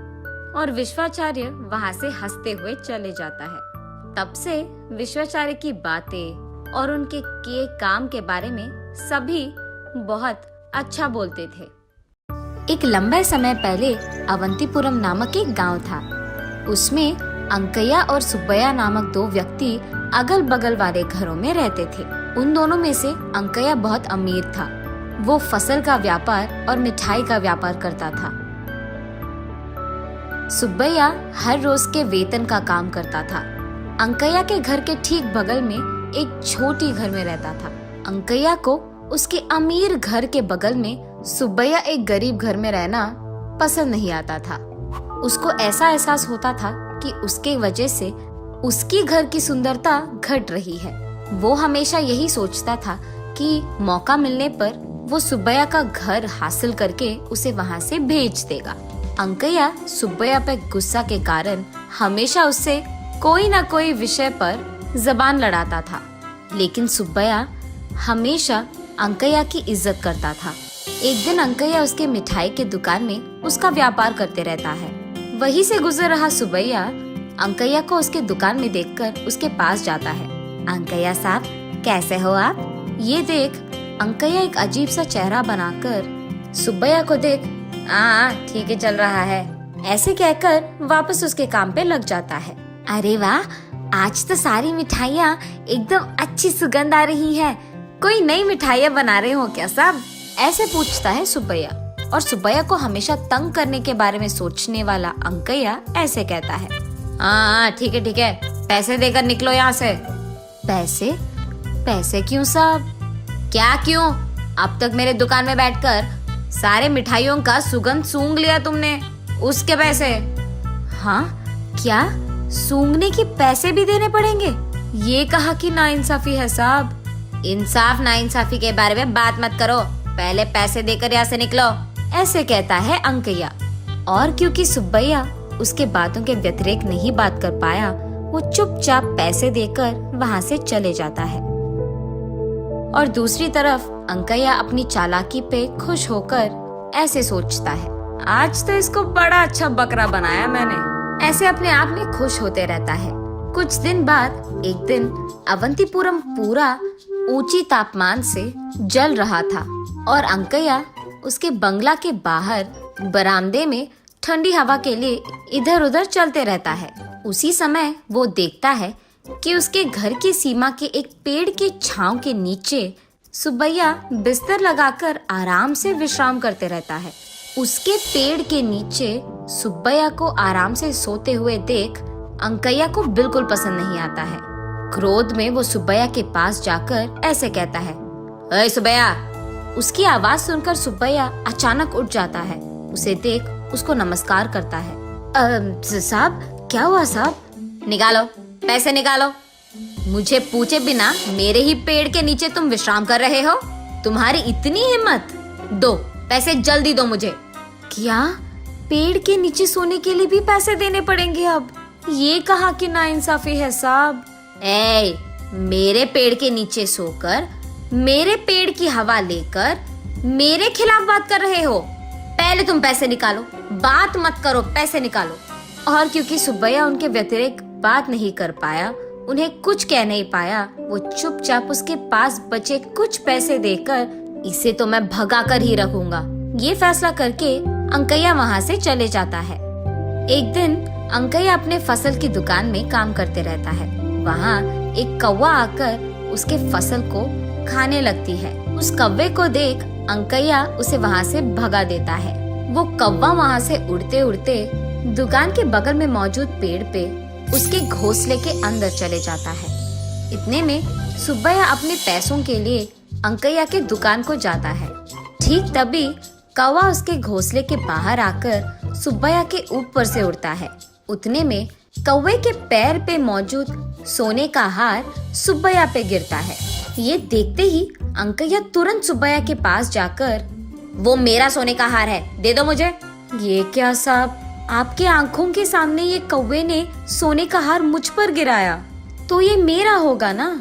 और विश्वाचार्य वहां से हंसते हुए चले जाता है। तब से विश्वाचार्य की बातें और उनके किए काम के बारे में सभी बहुत अच्छा बोलते थे। एक लंबे समय पहले अवंतीपुरम नामक एक गांव था। उसमें अंकैया और सुब्बैया नामक दो व्यक्ति अगल बगल वाले घरों में रहते थे। उन दोनों में से अंकैया बहुत अमीर था। वो फसल का व्यापार और मिठाई का व्यापार करता था। सुब्बैया हर रोज के वेतन का काम करता था। अंकैया के घर के ठीक बगल में एक छोटी घर में रहता था। अंकैया को उसके अमीर घर के बगल में सुब्बैया एक गरीब घर में रहना पसंद नहीं आता था। उसको ऐसा एहसास होता था कि उसके वजह से उसकी घर की सुंदरता घट रही है। वो हमेशा यही सोचता था कि मौका मिलने पर वो सुब्बैया का घर हासिल करके उसे वहाँ से भेज देगा। अंकैया सुब्बैया पे गुस्सा के कारण हमेशा उससे कोई न कोई विषय पर जबान लड़ाता था, लेकिन सुब्बैया हमेशा अंकैया की इज्जत करता था। एक दिन अंकैया उसके मिठाई के दुकान में उसका व्यापार करते रहता है। वहीं से गुजर रहा सुब्बैया अंकैया को उसके दुकान में देखकर उसके पास जाता है। अंकैया साहब, कैसे हो आप? ये देख अंकैया एक अजीब सा चेहरा बनाकर सुब्बैया को देख, ठीक है चल रहा है, ऐसे कहकर वापस उसके काम पे लग जाता है। अरे वाह, आज तो सारी मिठाइयाँ एकदम अच्छी सुगंध आ रही है। कोई नई मिठाइयाँ बना रहे हो क्या साहब? ऐसे पूछता है सुब्बैया। और सुब्बैया को हमेशा तंग करने के बारे में सोचने वाला अंकैया ऐसे कहता है, ठीक है, पैसे देकर निकलो यहाँ से। पैसे? पैसे क्यों साहब? क्या क्यों? अब तक मेरे दुकान में बैठकर सारे मिठाइयों का सुगंध सूंघ लिया तुमने, उसके पैसे। हाँ क्या? सूंघने के पैसे भी देने पड़ेंगे? ये कहा कि नाइंसाफी है साहब। इंसाफ नाइंसाफी के बारे में बात मत करो, पहले पैसे देकर यहाँ से निकलो, ऐसे कहता है अंकैया। और क्योंकि सुब्बैया उसके बातों के व्यतिरेक नहीं बात कर पाया, वो चुपचाप पैसे देकर वहाँ से चले जाता है। और दूसरी तरफ अंकैया अपनी चालाकी पे खुश होकर ऐसे सोचता है, आज तो इसको बड़ा अच्छा बकरा बनाया मैंने। ऐसे अपने आप में खुश होते रहता है। कुछ दिन बाद एक दिन अवंतीपुरम पूरा ऊंची तापमान से जल रहा था और अंकैया उसके बंगला के बाहर बरामदे में ठंडी हवा के लिए इधर उधर चलते रहता है। उसी समय वो देखता है कि उसके घर की सीमा के एक पेड़ के छांव के नीचे सुब्बैया बिस्तर लगाकर आराम से विश्राम करते रहता है। उसके पेड़ के नीचे सुब्बैया को आराम से सोते हुए देख अंकैया को बिल्कुल पसंद नहीं आता है। क्रोध में वो सुब्बैया के पास जाकर ऐसे कहता है, अरे सुब्बैया। उसकी आवाज सुनकर सुब्बैया अचानक उठ जाता है। उसे देख उसको नमस्कार करता है। साहब, क्या हुआ साहब? निकालो, पैसे निकालो। मुझे पूछे बिना मेरे ही पेड़ के नीचे तुम विश्राम कर रहे हो? तुम्हारी इतनी हिम्मत? दो पैसे, जल्दी दो मुझे। क्या? पेड़ के नीचे सोने के लिए भी पैसे देने पड़ेंगे अब? ये कहा कि नाइंसाफी है साहब। मेरे पेड़ के नीचे सोकर, मेरे पेड़ की हवा लेकर मेरे खिलाफ बात कर रहे हो? पहले तुम पैसे निकालो, बात मत करो, पैसे निकालो। और क्योंकि सुब्बैया उनके व्यतिरेक बात नहीं कर पाया, उन्हें कुछ कह नहीं पाया, वो चुपचाप उसके पास बचे कुछ पैसे देकर इसे तो मैं भगा कर ही रखूंगा, ये फैसला करके अंकैया वहाँ से चले जाता है। एक दिन अंकैया अपने फसल की दुकान में काम करते रहता है। वहाँ एक कौवा आकर उसके फसल को खाने लगती है। उस कौवे को देख अंकैया उसे वहाँ से भगा देता है। वो कौवा वहाँ से उड़ते उड़ते दुकान के बगल में मौजूद पेड़ पे उसके घोंसले के अंदर चले जाता है। इतने में सुब्बैया अपने पैसों के लिए अंकैया के दुकान को जाता है। ठीक तभी कौवा उसके घोंसले के बाहर आकर सुब्बैया के ऊपर से उड़ता है। उतने में कौवे के पैर पे मौजूद सोने का हार सुब्बैया पे गिरता है। ये देखते ही अंकैया तुरंत सुब्बैया के पास जाकर, वो मेरा सोने का हार है, दे दो मुझे। ये क्या साहब, आपके आंखों के सामने ये कौवे ने सोने का हार मुझ पर गिराया, तो ये मेरा होगा ना।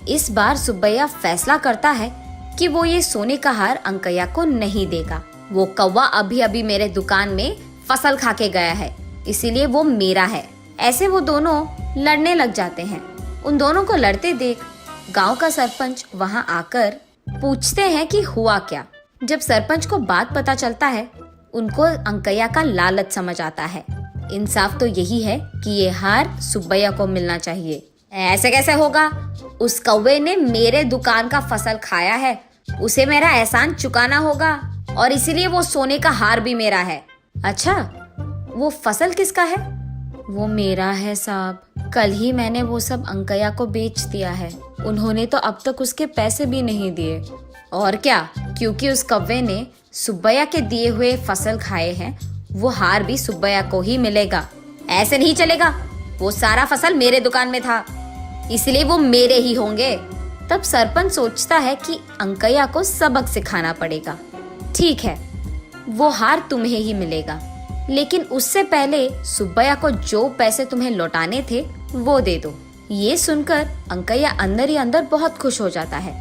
इस बार सुब्बैया फैसला करता है कि वो ये सोने का हार अंकैया को नहीं देगा। वो कौवा अभी अभी मेरे दुकान में फसल खा के गया है, इसीलिए वो मेरा है। ऐसे वो दोनों लड़ने लग जाते हैं। उन दोनों को लड़ते देख गांव का सरपंच वहां आकर पूछते हैं कि हुआ क्या। जब सरपंच को बात पता चलता है, उनको अंकैया का लालच समझ आता है। इंसाफ तो यही है कि ये हार सुब्बैया को मिलना चाहिए। ऐसे कैसे होगा? उस कौवे ने मेरे दुकान का फसल खाया है, उसे मेरा एहसान चुकाना होगा, और इसीलिए वो सोने का हार भी मेरा है। अच्छा, वो फसल किसका है? वो मेरा है साहब। कल ही मैंने वो सब अंकैया को बेच दिया है। उन्होंने तो अब तक उसके पैसे भी नहीं दिए। और क्या, क्योंकि उस कौवे ने सुब्बैया के दिए हुए फसल खाए हैं, वो हार भी सुब्बैया को ही मिलेगा। ऐसे नहीं चलेगा, वो सारा फसल मेरे दुकान में था, इसलिए वो मेरे ही होंगे। तब सरपंच सोचता है कि अंकैया को सबक सिखाना पड़ेगा। ठीक है, वो हार तुम्हें ही मिलेगा, लेकिन उससे पहले सुब्बैया को जो पैसे तुम्हें लौटाने थे वो दे दो। ये सुनकर अंकैया अंदर ही अंदर बहुत खुश हो जाता है।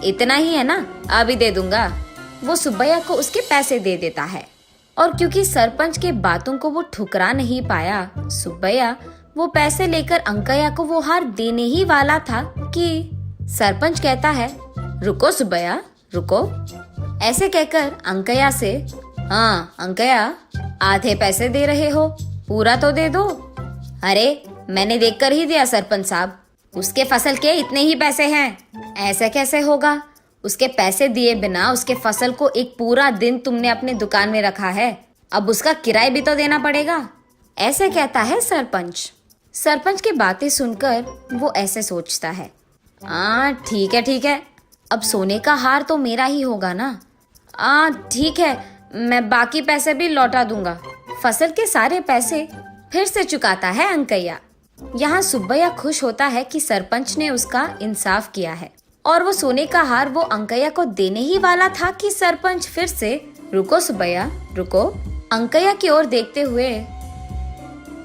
इतना ही है ना, अभी दे दूंगा। वो सुब्बैया को उसके पैसे दे देता है, और क्योंकि सरपंच के बातों को वो ठुकरा नहीं पाया, सुब्बैया वो पैसे लेकर अंकैया को वो हार देने ही वाला था कि सरपंच कहता है, रुको सुब्बैया, रुको। ऐसे कहकर अंकैया से, हाँ अंकैया, आधे पैसे दे रहे हो, पूरा तो दे दो। अरे मैंने देखकर ही दिया सरपंच साहब, उसके फसल के इतने ही पैसे हैं। ऐसे कैसे होगा? उसके पैसे दिए बिना उसके फसल को एक पूरा दिन तुमने अपने दुकान में रखा है, अब उसका किराया भी तो देना पड़ेगा। ऐसे कहता है सरपंच। सरपंच की बातें सुनकर वो ऐसे सोचता है, हाँ ठीक है, अब सोने का हार तो मेरा ही होगा ना। ठीक है, मैं बाकी पैसे भी लौटा दूंगा। फसल के सारे पैसे फिर से चुकाता है अंकैया। यहाँ सुब्बैया खुश होता है कि सरपंच ने उसका इंसाफ किया है, और वो सोने का हार वो अंकैया को देने ही वाला था कि सरपंच फिर से, रुको सुब्बैया, रुको। अंकैया की ओर देखते हुए,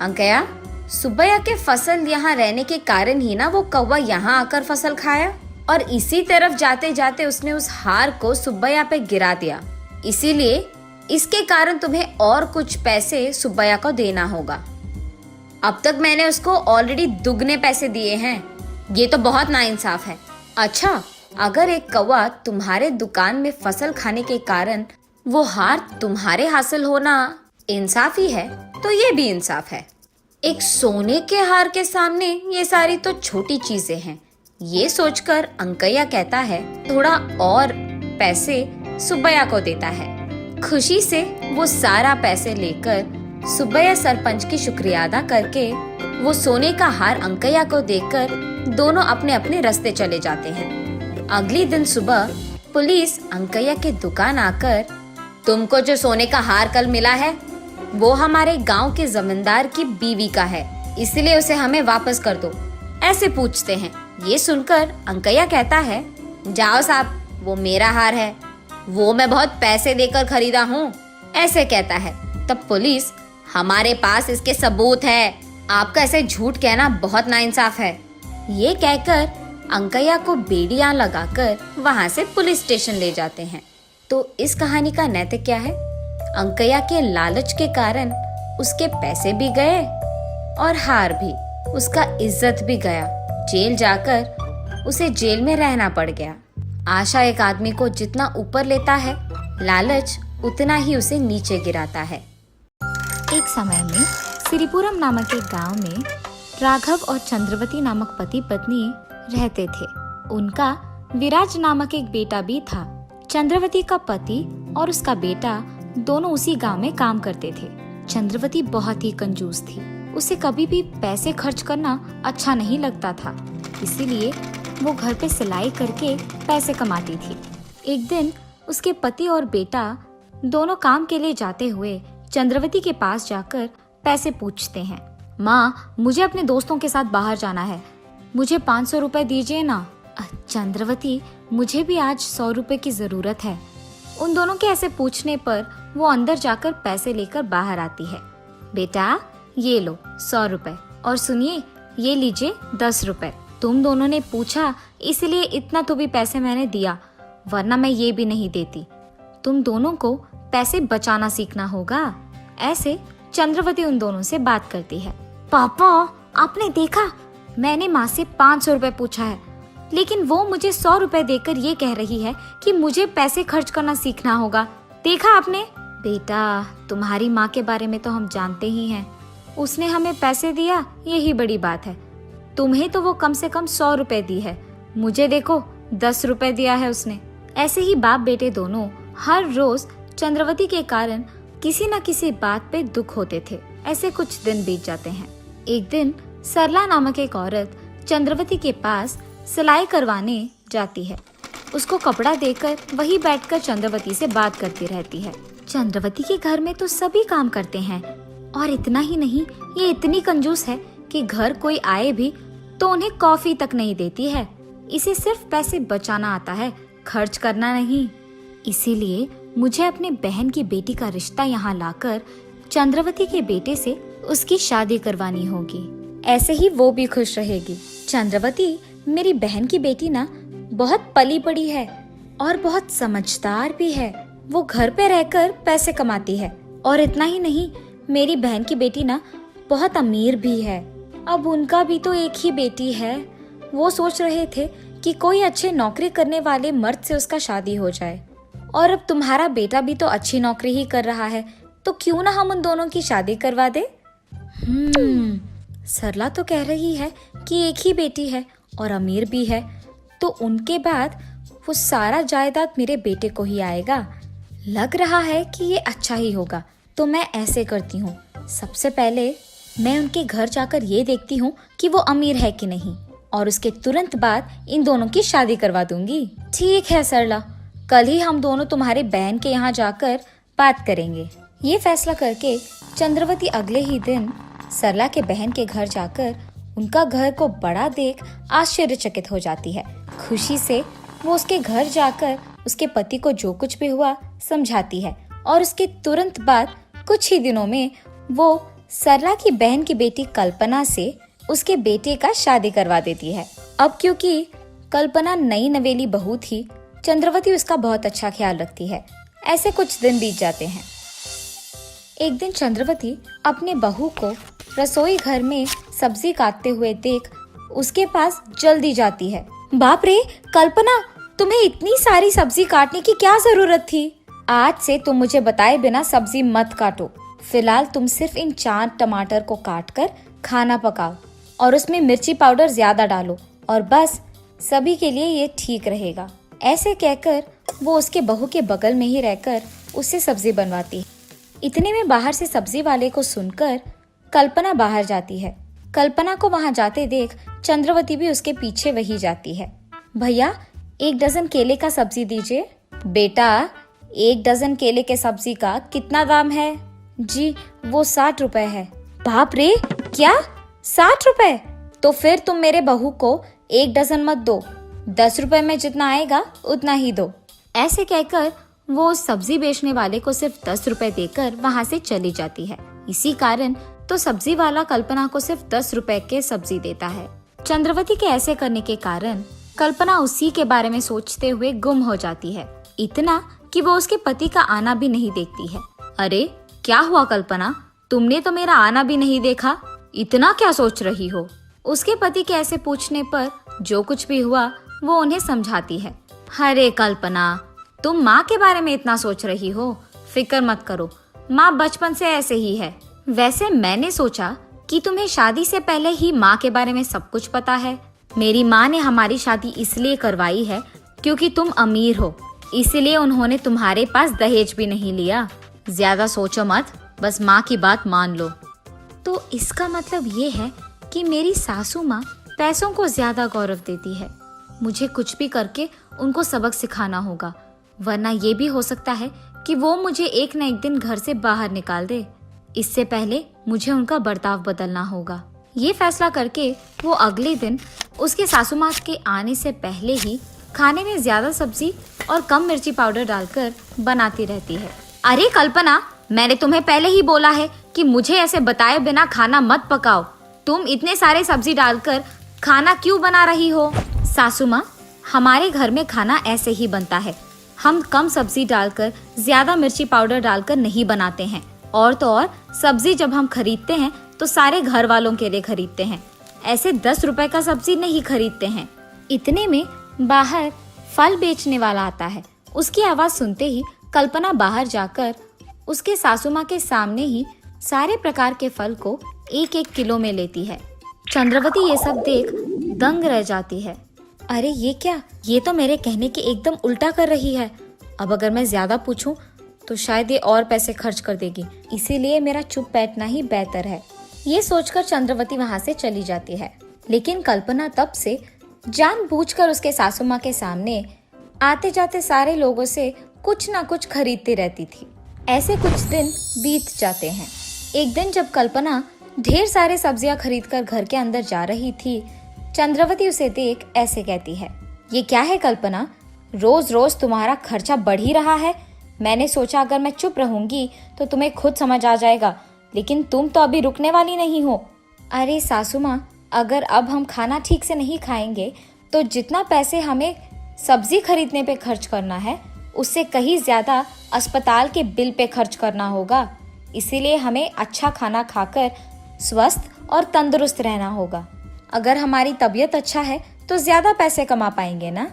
अंकैया, सुब्बैया के फसल यहाँ रहने के कारण ही ना वो कौवा यहाँ आकर फसल खाया, और इसी तरफ जाते जाते उसने उस हार को सुब्बैया पे गिरा दिया। इसीलिए इसके कारण तुम्हें और कुछ पैसे सुब्बैया को देना होगा। अब तक मैंने उसको ऑलरेडी दुगने पैसे दिए हैं, ये तो बहुत नाइंसाफ है। अच्छा, अगर एक कौवा तुम्हारे दुकान में फसल खाने के कारण वो हार तुम्हारे हासिल होना इंसाफ ही है, तो ये भी इंसाफ है। एक सोने के हार के सामने ये सारी तो छोटी चीजें हैं। ये सोचकर अंकैया कहता है, थोड़ा और पैसे सुब्बैया को देता है। खुशी से वो सारा पैसे लेकर सुब्बैया सरपंच की शुक्रिया अदा करके वो सोने का हार अंकैया को देकर दोनों अपने अपने रास्ते चले जाते हैं। अगले दिन सुबह पुलिस अंकैया के दुकान आकर, तुमको जो सोने का हार कल मिला है वो हमारे गांव के जमींदार की बीवी का है, इसलिए उसे हमें वापस कर दो, ऐसे पूछते हैं। ये सुनकर अंकैया कहता है, जाओ साहब, वो मेरा हार है, वो मैं बहुत पैसे देकर खरीदा हूँ, ऐसे कहता है। तब पुलिस, हमारे पास इसके सबूत है, आपका ऐसे झूठ कहना बहुत नाइंसाफ है। ये कहकर अंकैया को बेड़ियां लगाकर वहां से पुलिस स्टेशन ले जाते हैं। तो इस कहानी का नैतिक क्या है? अंकैया के लालच के कारण उसके पैसे भी गए और हार भी, उसका इज्जत भी गया। जेल जाकर उसे जेल में रहना पड़ गया। आशा एक आदमी को जितना ऊपर लेता है, लालच उतना ही उसे नीचे गिराता है। एक समय में श्रीपुरम नामक एक गांव में राघव और चंद्रवती नामक पति पत्नी रहते थे। उनका विराज नामक एक बेटा भी था। चंद्रवती का पति और उसका बेटा दोनों उसी गांव में काम करते थे। चंद्रवती बहुत ही कंजूस थी, उसे कभी भी पैसे खर्च करना अच्छा नहीं लगता था, इसीलिए वो घर पे सिलाई करके पैसे कमाती थी। एक दिन उसके पति और बेटा दोनों काम के लिए जाते हुए चंद्रवती के पास जाकर पैसे पूछते हैं। माँ, मुझे अपने दोस्तों के साथ बाहर जाना है, मुझे 500 रुपए दीजिए ना। चंद्रवती, मुझे भी आज 100 रुपए की जरूरत है। उन दोनों के ऐसे पूछने पर वो अंदर जाकर पैसे लेकर बाहर आती है। बेटा, ये लो 100 रुपए, और सुनिए, ये लीजिए 10 रुपए। तुम दोनों ने पूछा इसलिए इतना तो भी पैसे मैंने दिया, वरना मैं ये भी नहीं देती। तुम दोनों को पैसे बचाना सीखना होगा। ऐसे चंद्रवती उन दोनों से बात करती है। पापा, आपने देखा, मैंने माँ से 500 रुपए पूछा है, लेकिन वो मुझे 100 रुपए देकर ये कह रही है कि मुझे पैसे खर्च करना सीखना होगा। देखा आपने? बेटा, तुम्हारी माँ के बारे में तो हम जानते ही हैं। उसने हमें पैसे दिया, यही बड़ी बात है। तुम्हें तो वो कम से कम 100 रुपए दी है, मुझे देखो 10 रुपए दिया है उसने। ऐसे ही बाप बेटे दोनों हर रोज चंद्रवती के कारण किसी न किसी बात पे दुख होते थे। ऐसे कुछ दिन बीत जाते हैं। एक दिन सरला नामक एक औरत चंद्रवती के पास सिलाई करवाने जाती है। उसको कपड़ा देकर वही बैठकर चंद्रवती से बात करती रहती है। चंद्रवती के घर में तो सभी काम करते हैं, और इतना ही नहीं, ये इतनी कंजूस है कि घर कोई आए भी तो उन्हें कॉफी तक नहीं देती है। इसे सिर्फ पैसे बचाना आता है, खर्च करना नहीं। इसीलिए मुझे अपने बहन की बेटी का रिश्ता यहाँ लाकर चंद्रवती के बेटे से उसकी शादी करवानी होगी। ऐसे ही वो भी खुश रहेगी। चंद्रवती, मेरी बहन की बेटी ना बहुत पली पड़ी है और बहुत समझदार भी है। वो घर पे रहकर पैसे कमाती है, और इतना ही नहीं, मेरी बहन की बेटी ना बहुत अमीर भी है। अब उनका भी तो एक ही बेटी है। वो सोच रहे थे कि कोई अच्छे नौकरी करने वाले मर्द से उसका शादी हो जाए, और अब तुम्हारा बेटा भी तो अच्छी नौकरी ही कर रहा है, तो क्यों ना हम उन दोनों की शादी करवा दे। सरला तो कह रही है कि एक ही बेटी है और अमीर भी है, तो उनके बाद वो सारा जायदाद मेरे बेटे को ही आएगा। लग रहा है कि ये अच्छा ही होगा। तो मैं ऐसे करती हूँ, सबसे पहले मैं उनके घर जाकर ये देखती हूँ कि वो अमीर है कि नहीं, और उसके तुरंत बाद इन दोनों की शादी करवा दूंगी। ठीक है सरला, कल ही हम दोनों तुम्हारे बहन के यहाँ जाकर बात करेंगे। ये फैसला करके चंद्रवती अगले ही दिन सरला के बहन के घर जाकर उनका घर को बड़ा देख आश्चर्यचकित हो जाती है। खुशी से वो उसके घर जाकर उसके पति को जो कुछ भी हुआ समझाती है, और उसके तुरंत बाद कुछ ही दिनों में वो सरला की बहन की बेटी कल्पना से उसके बेटे का शादी करवा देती है। अब क्योंकि कल्पना नई नवेली बहू थी, चंद्रवती उसका बहुत अच्छा ख्याल रखती है। ऐसे कुछ दिन बीत जाते हैं। एक दिन चंद्रवती अपने बहू को रसोई घर में सब्जी काटते हुए देख उसके पास जल्दी जाती है। बाप रे कल्पना, तुम्हें इतनी सारी सब्जी काटने की क्या जरूरत थी? आज से तुम मुझे बताए बिना सब्जी मत काटो। फिलहाल तुम सिर्फ इन 4 टमाटर को काट कर खाना पकाओ, और उसमें मिर्ची पाउडर ज्यादा डालो, और बस सभी के लिए ये ठीक रहेगा। ऐसे कहकर वो उसके बहू के बगल में ही रहकर उससे सब्जी बनवाती है। इतने में बाहर से सब्जी वाले को सुनकर कल्पना बाहर जाती है। कल्पना को वहां जाते देख चंद्रवती भी उसके पीछे वही जाती है। भैया, 1 डजन केले का सब्जी दीजिए। बेटा, 1 डजन केले के सब्जी का कितना दाम है? जी, वो 60 रुपए है। बाप रे, क्या 60 रुपए? तो फिर तुम मेरे बहू को 1 डजन मत दो, 10 रुपए में जितना आएगा उतना ही दो। ऐसे कहकर वो सब्जी बेचने वाले को सिर्फ 10 रुपए देकर वहाँ से चली जाती है। इसी कारण तो सब्जी वाला कल्पना को सिर्फ 10 रुपए के सब्जी देता है। चंद्रवती के ऐसे करने के कारण कल्पना उसी के बारे में सोचते हुए गुम हो जाती है, इतना कि वो उसके पति का आना भी नहीं देखती है। अरे क्या हुआ कल्पना, तुमने तो मेरा आना भी नहीं देखा, इतना क्या सोच रही हो? उसके पति के ऐसे पूछने पर जो कुछ भी हुआ वो उन्हें समझाती है। अरे कल्पना, तुम माँ के बारे में इतना सोच रही हो, फिक्र मत करो, माँ बचपन से ऐसे ही है। वैसे मैंने सोचा कि तुम्हें शादी से पहले ही माँ के बारे में सब कुछ पता है। मेरी माँ ने हमारी शादी इसलिए करवाई है क्योंकि तुम अमीर हो, इसलिए उन्होंने तुम्हारे पास दहेज भी नहीं लिया। ज्यादा सोचो मत, बस माँ की बात मान लो। तो इसका मतलब ये है कि मेरी सासू माँ पैसों को ज्यादा गौरव देती है। मुझे कुछ भी करके उनको सबक सिखाना होगा, वरना ये भी हो सकता है कि वो मुझे एक न एक दिन घर से बाहर निकाल दे। इससे पहले मुझे उनका बर्ताव बदलना होगा। ये फैसला करके वो अगले दिन उसके सासू माँ के आने से पहले ही खाने में ज्यादा सब्जी और कम मिर्ची पाउडर डालकर बनाती रहती है। अरे कल्पना, मैंने तुम्हें पहले ही बोला है कि मुझे ऐसे बताए बिना खाना मत पकाओ। तुम इतने सारे सब्जी डालकर खाना क्यों बना रही हो? सासू माँ, हमारे घर में खाना ऐसे ही बनता है। हम कम सब्जी डालकर ज्यादा मिर्ची पाउडर डालकर नहीं बनाते हैं। और तो और सब्जी जब हम खरीदते हैं तो सारे घर वालों के लिए खरीदते हैं, ऐसे 10 रुपए का सब्जी नहीं खरीदते हैं। इतने में बाहर फल बेचने वाला आता है। उसकी आवाज सुनते ही कल्पना बाहर जाकर उसके सासू माँ के सामने ही सारे प्रकार के फल को 1-1 किलो में लेती है। चंद्रवती ये सब देख दंग रह जाती है। अरे ये क्या, ये तो मेरे कहने के एकदम उल्टा कर रही है। अब अगर मैं ज्यादा पूछूं तो शायद ये और पैसे खर्च कर देगी, इसीलिए मेरा चुप बैठना ही बेहतर है। ये सोचकर चंद्रवती वहाँ से चली जाती है। लेकिन कल्पना तब से जानबूझकर उसके सासू माँ के सामने आते जाते सारे लोगों से कुछ ना कुछ खरीदती रहती थी। ऐसे कुछ दिन बीत जाते हैं। एक दिन जब कल्पना ढेर सारे सब्जियां खरीदकर घर के अंदर जा रही थी, चंद्रवती उसे देख ऐसे कहती है, ये क्या है कल्पना, रोज रोज तुम्हारा खर्चा बढ़ ही रहा है। मैंने सोचा अगर मैं चुप रहूंगी तो तुम्हें खुद समझ आ जाएगा, लेकिन तुम तो अभी रुकने वाली नहीं हो। अरे सासू माँ, अगर अब हम खाना ठीक से नहीं खाएंगे तो जितना पैसे हमें सब्जी खरीदने पे खर्च करना है उससे कहीं ज्यादा अस्पताल के बिल पे खर्च करना होगा। इसीलिए हमें अच्छा खाना खाकर स्वस्थ और तंदुरुस्त रहना होगा। अगर हमारी तबीयत अच्छा है तो ज्यादा पैसे कमा पाएंगे ना।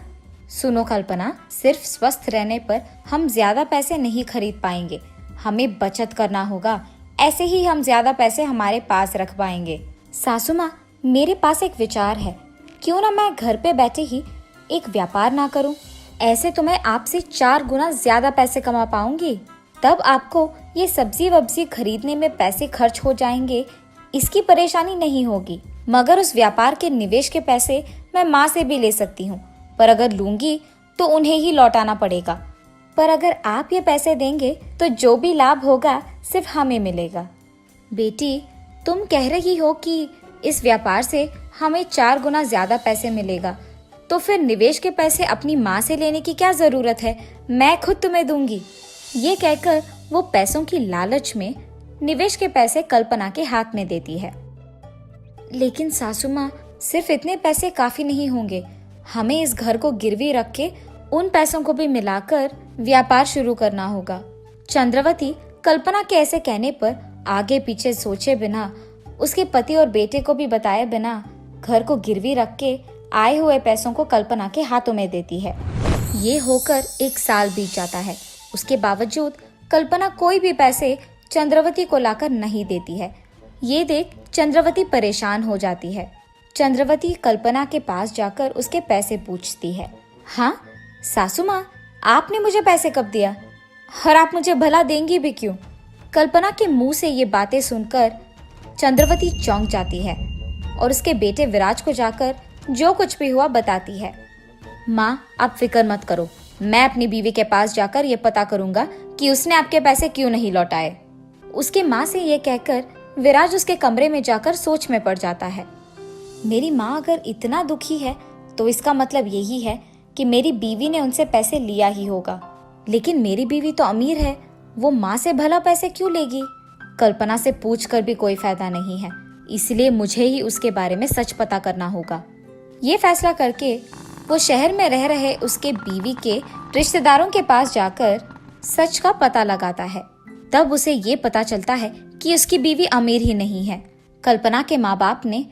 सुनो कल्पना, सिर्फ स्वस्थ रहने पर हम ज्यादा पैसे नहीं खरीद पाएंगे, हमें बचत करना होगा, ऐसे ही हम ज्यादा पैसे हमारे पास रख पाएंगे। सासू माँ, मेरे पास एक विचार है, क्यों ना मैं घर पे बैठे ही एक व्यापार ना करूं? ऐसे तो मैं आपसे 4 गुना ज्यादा पैसे कमा पाऊंगी। तब आपको ये सब्जी वब्जी खरीदने में पैसे खर्च हो जाएंगे, इसकी परेशानी नहीं होगी। मगर उस व्यापार के निवेश के पैसे मैं माँ से भी ले सकती हूँ, पर अगर लूंगी तो उन्हें ही लौटाना पड़ेगा। पर अगर आप ये पैसे देंगे तो जो भी लाभ होगा सिर्फ हमें मिलेगा। बेटी, तुम कह रही हो कि इस व्यापार से हमें 4 गुना ज्यादा पैसे मिलेगा, तो फिर निवेश के पैसे अपनी माँ से लेने की क्या जरूरत है, मैं खुद तुम्हें दूंगी। ये कहकर वो पैसों की लालच में निवेश के पैसे कल्पना के हाथ में देती है। लेकिन सासू माँ, सिर्फ इतने पैसे काफी नहीं होंगे, हमें इस घर को गिरवी रख के उन पैसों को भी मिलाकर व्यापार शुरू करना होगा। चंद्रवती कल्पना के ऐसे कहने पर आगे पीछे सोचे बिना, उसके पति और बेटे को भी बताए बिना घर को गिरवी रख के आए हुए पैसों को कल्पना के हाथों में देती है। ये होकर 1 साल बीत जाता है। उसके बावजूद कल्पना कोई भी पैसे चंद्रवती को लाकर नहीं देती है। ये देख चंद्रवती परेशान हो जाती है। चंद्रवती कल्पना के पास जाकर उसके पैसे पूछती है। हाँ सासू माँ, आपने मुझे पैसे कब दिया, और आप मुझे भला देंगी भी क्यों? कल्पना के मुंह से ये बातें सुनकर चंद्रवती चौंक जाती है और उसके बेटे विराज को जाकर जो कुछ भी हुआ बताती है। माँ, आप फिक्र मत करो, मैं अपनी बीवी के पास जाकर ये पता करूंगा कि उसने आपके पैसे क्यों नहीं लौटाए। उसके माँ से ये कहकर विराज उसके कमरे में जाकर सोच में पड़ जाता है। मेरी माँ अगर इतना दुखी है तो इसका मतलब यही है कि मेरी बीवी ने उनसे पैसे लिया ही होगा। लेकिन मेरी बीवी तो अमीर है, वो माँ से भला पैसे क्यों लेगी? कल्पना से पूछकर भी कोई फायदा नहीं है, इसलिए मुझे ही उसके बारे में सच पता करना होगा। ये फैसला करके वो शहर में रह रहे उसके बीवी के रिश्तेदारों के पास जाकर सच का पता लगाता है। तब उसे ये पता चलता है कि उसकी बीवी अमीर ही नहीं है। कल्पना के माँ बाप ने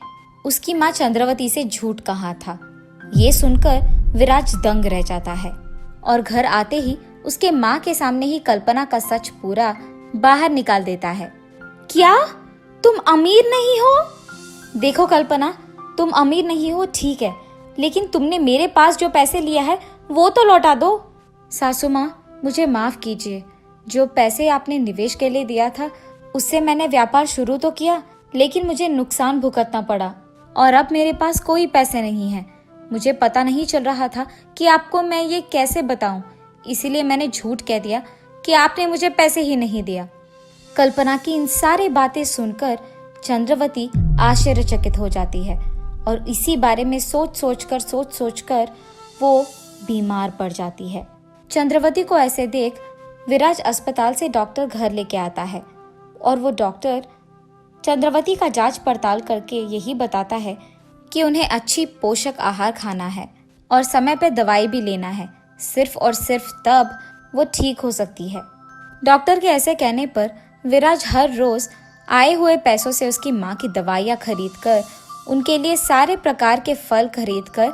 उसकी माँ चंद्रवती से झूठ कहा था। ये सुनकर विराज दंग रह जाता है और घर आते ही उसके माँ के सामने ही कल्पना का सच पूरा बाहर निकाल देता है। क्या तुम अमीर नहीं हो? देखो कल्पना, तुम अमीर नहीं हो ठीक है, लेकिन तुमने मेरे पास जो पैसे लिया है वो तो लौटा दो। सासू माँ, मुझे माफ कीजिए, जो पैसे आपने निवेश के लिए दिया था उससे मैंने व्यापार शुरू तो किया, लेकिन मुझे नुकसान भुगतना पड़ा और अब मेरे पास कोई पैसे नहीं है। मुझे पता नहीं चल रहा था कि आपको मैं ये कैसे बताऊं, इसीलिए मैंने झूठ कह दिया कि आपने मुझे पैसे ही नहीं दिया। कल्पना की इन सारी बातें सुनकर चंद्रवती आश्चर्यचकित हो जाती है और इसी बारे में सोच सोचकर वो बीमार पड़ जाती है। चंद्रवती को ऐसे देख विराज अस्पताल से डॉक्टर घर लेके आता है और वो डॉक्टर चंद्रवती का जांच पड़ताल करके यही बताता है कि उन्हें अच्छी पोषक आहार खाना है और समय पर दवाई भी लेना है, सिर्फ और सिर्फ तब वो ठीक हो सकती है। डॉक्टर के ऐसे कहने पर विराज हर रोज आए हुए पैसों से उसकी माँ की दवाइयाँ खरीद कर, उनके लिए सारे प्रकार के फल खरीद कर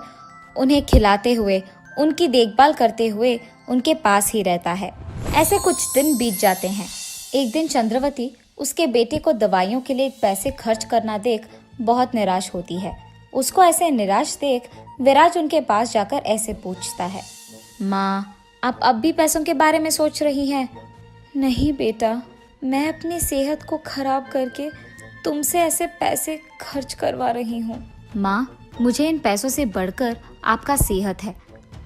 उन्हें खिलाते हुए, उनकी देखभाल करते हुए उनके पास ही रहता है। ऐसे कुछ दिन बीत जाते हैं। एक दिन चंद्रवती उसके बेटे को दवाइयों के लिए पैसे खर्च करना देख बहुत निराश होती है। उसको ऐसे निराश देख विराज उनके पास जाकर ऐसे पूछता है, माँ, आप अब भी पैसों के बारे में सोच रही हैं? नहीं बेटा, मैं अपनी सेहत को खराब करके तुमसे ऐसे पैसे खर्च करवा रही हूँ। माँ, मुझे इन पैसों से बढ़कर आपका सेहत है।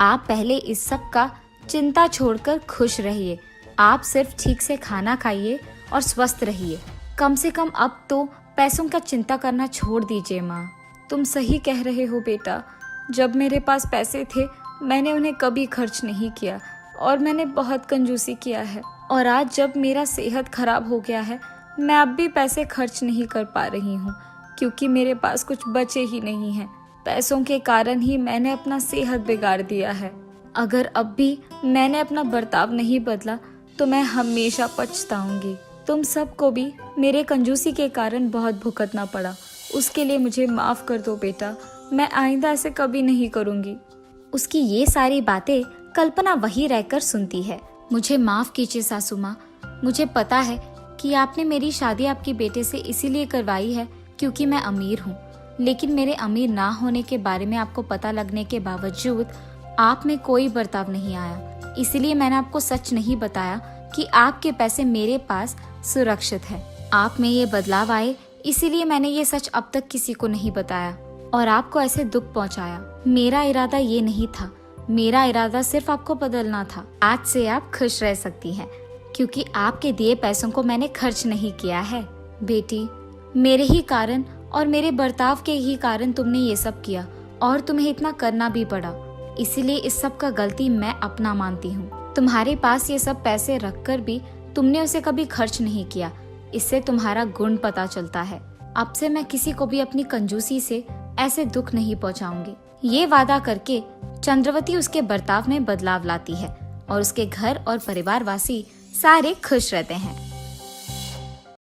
आप पहले इस सब का चिंता छोड़कर खुश रहिए। आप सिर्फ ठीक से खाना खाइए और स्वस्थ रहिए। कम से कम अब तो पैसों का चिंता करना छोड़ दीजिए माँ। तुम सही कह रहे हो बेटा, जब मेरे पास पैसे थे मैंने उन्हें कभी खर्च नहीं किया और मैंने बहुत कंजूसी किया है, और आज जब मेरा सेहत खराब हो गया है मैं अब भी पैसे खर्च नहीं कर पा रही हूँ क्योंकि मेरे पास कुछ बचे ही नहीं हैं। पैसों के कारण ही मैंने अपना सेहत बिगाड़ दिया है। अगर अब भी मैंने अपना बर्ताव नहीं बदला तो मैं हमेशा पछताऊंगी। तुम सबको भी मेरे कंजूसी के कारण बहुत भुगतना पड़ा, उसके लिए मुझे माफ कर दो बेटा। मैं आइंदा ऐसे कभी नहीं करूंगी। उसकी ये सारी बातें कल्पना वहीं रहकर सुनती है। मुझे माफ कीजिए सासू माँ, मुझे पता है कि आपने मेरी शादी आपके बेटे से इसीलिए करवाई है क्योंकि मैं अमीर हूँ, लेकिन मेरे अमीर ना होने के बारे में आपको पता लगने के बावजूद आप में कोई बर्ताव नहीं आया। इसीलिए मैंने आपको सच नहीं बताया कि आपके पैसे मेरे पास सुरक्षित है। आप में ये बदलाव आए इसीलिए मैंने ये सच अब तक किसी को नहीं बताया और आपको ऐसे दुख पहुंचाया। मेरा इरादा ये नहीं था, मेरा इरादा सिर्फ आपको बदलना था। आज से आप खुश रह सकती हैं क्योंकि आपके दिए पैसों को मैंने खर्च नहीं किया है। बेटी, मेरे ही कारण और मेरे बर्ताव के ही कारण तुमने ये सब किया और तुम्हें इतना करना भी पड़ा, इसीलिए इस सब का गलती मैं अपना मानती हूँ। तुम्हारे पास ये सब पैसे रखकर भी तुमने उसे कभी खर्च नहीं किया, इससे तुम्हारा गुण पता चलता है। अब से मैं किसी को भी अपनी कंजूसी से ऐसे दुख नहीं पहुँचाऊंगी। ये वादा करके चंद्रवती उसके बर्ताव में बदलाव लाती है और उसके घर और परिवारवासी सारे खुश रहते हैं।